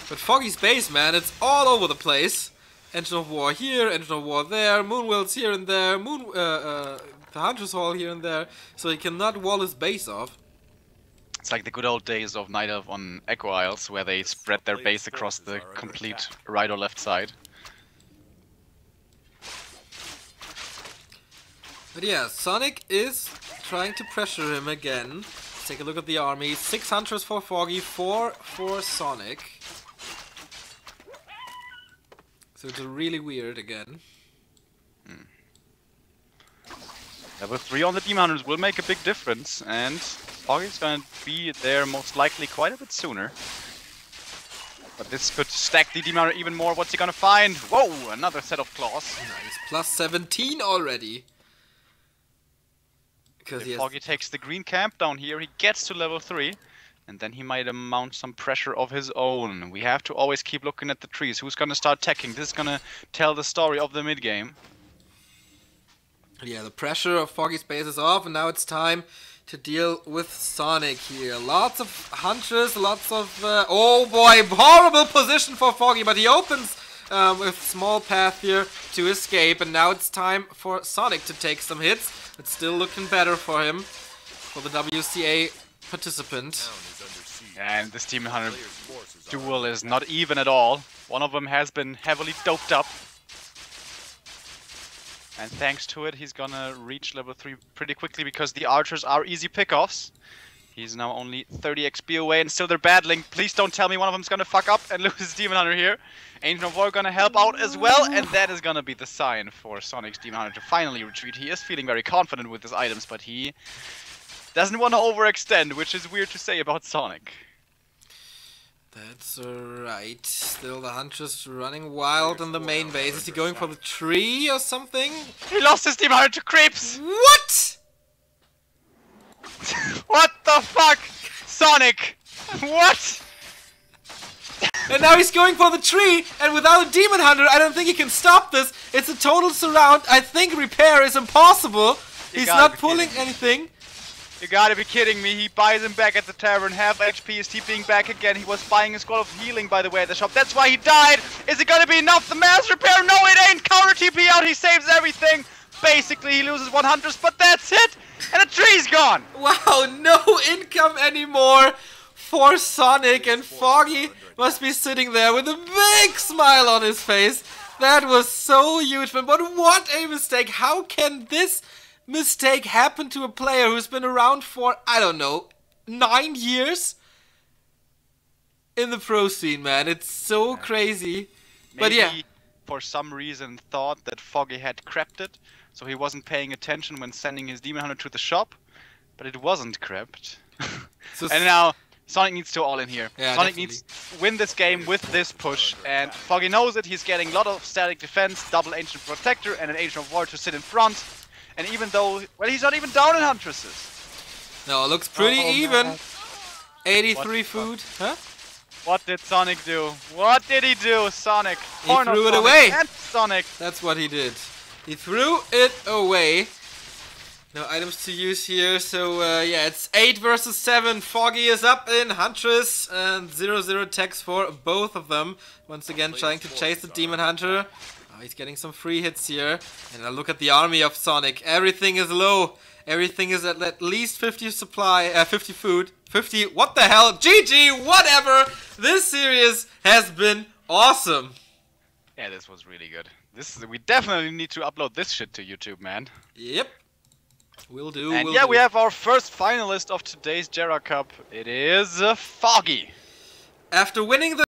But Foggy's base, man, it's all over the place. Engine of War here, Engine of War there, Moonwells here and there, the Hunter's Hall here and there, so he cannot wall his base off. It's like the good old days of Night Elf on Echo Isles, where they spread their base across the complete right or left side. But yeah, SoniK is trying to pressure him again. Let's take a look at the army. 6 Hunters for Foggy, 4 for SoniK. So it's really weird again. Level 3 on the Demon Hunters will make a big difference, and Foggy's gonna be there most likely quite a bit sooner. But this could stack the Demon Hunter even more. What's he gonna find? Whoa, another set of claws. Nice, plus 17 already. If Foggy takes the green camp down here, he gets to level 3. And then he might mount some pressure of his own. We have to always keep looking at the trees. Who's gonna start teching? This is gonna tell the story of the mid-game. Yeah, the pressure of Foggy's base is off, and now it's time to deal with SoniK here. Lots of Hunters, lots of... oh boy, horrible position for Foggy, but he opens with small path here to escape, and now it's time for SoniK to take some hits. It's still looking better for him, for the WCA participant. And this Demon Hunter duel is not even at all. One of them has been heavily doped up. And thanks to it, he's gonna reach level 3 pretty quickly because the archers are easy pickoffs. He's now only 30 XP away and still they're battling. Please don't tell me one of them's gonna fuck up and lose his Demon Hunter here. Ancient of War gonna help out as well, and that is gonna be the sign for SoniK's Demon Hunter to finally retreat. He is feeling very confident with his items, but he doesn't want to overextend, which is weird to say about SoniK. That's right. Still the Huntress running wild on the main base. Is he going for the tree or something? He lost his Demon Hunter to creeps! What? What the fuck? SoniK! What? And now he's going for the tree, and without a Demon Hunter, I don't think he can stop this. It's a total surround. I think repair is impossible. He's not pulling anything. You gotta be kidding me. He buys him back at the tavern. Half HP is TPing back again. He was buying a scroll of healing, by the way, at the shop. That's why he died. Is it gonna be enough? The mass repair? No, it ain't. Counter TP out. He saves everything. Basically, he loses 100, but that's it. And the tree's gone. Wow, no income anymore for SoniK, and Foggy must be sitting there with a big smile on his face. That was so huge, man. But what a mistake. How can this mistake happen to a player who's been around for, I don't know, 9 years in the pro scene, man? It's so crazy. But yeah, for some reason thought that Foggy had crept it, so he wasn't paying attention when sending his Demon Hunter to the shop, but it wasn't crept. And now SoniK needs to all in here. Yeah, SoniK needs to win this game with this push, and Foggy knows it. He's getting a lot of static defense, double Ancient Protector, and an Ancient of War to sit in front. And even though, well, he's not even down in Huntresses. No, it looks pretty even. 83 food, huh? What did SoniK do? What did he do, SoniK? He threw it away. And SoniK. That's what he did. He threw it away. No items to use here, so yeah, it's 8 versus 7. Foggy is up in Huntress, and 0-0 tags for both of them. Once again, trying to chase the Demon Hunter. Oh, he's getting some free hits here. And now look at the army of SoniK. Everything is low. Everything is at least 50 supply, 50 food. 50, what the hell? GG, whatever. This series has been awesome. Yeah, this was really good. We definitely need to upload this shit to YouTube, man. Yep. Will do. And yeah, we have our first finalist of today's GERA Cup. It is Foggy. After winning the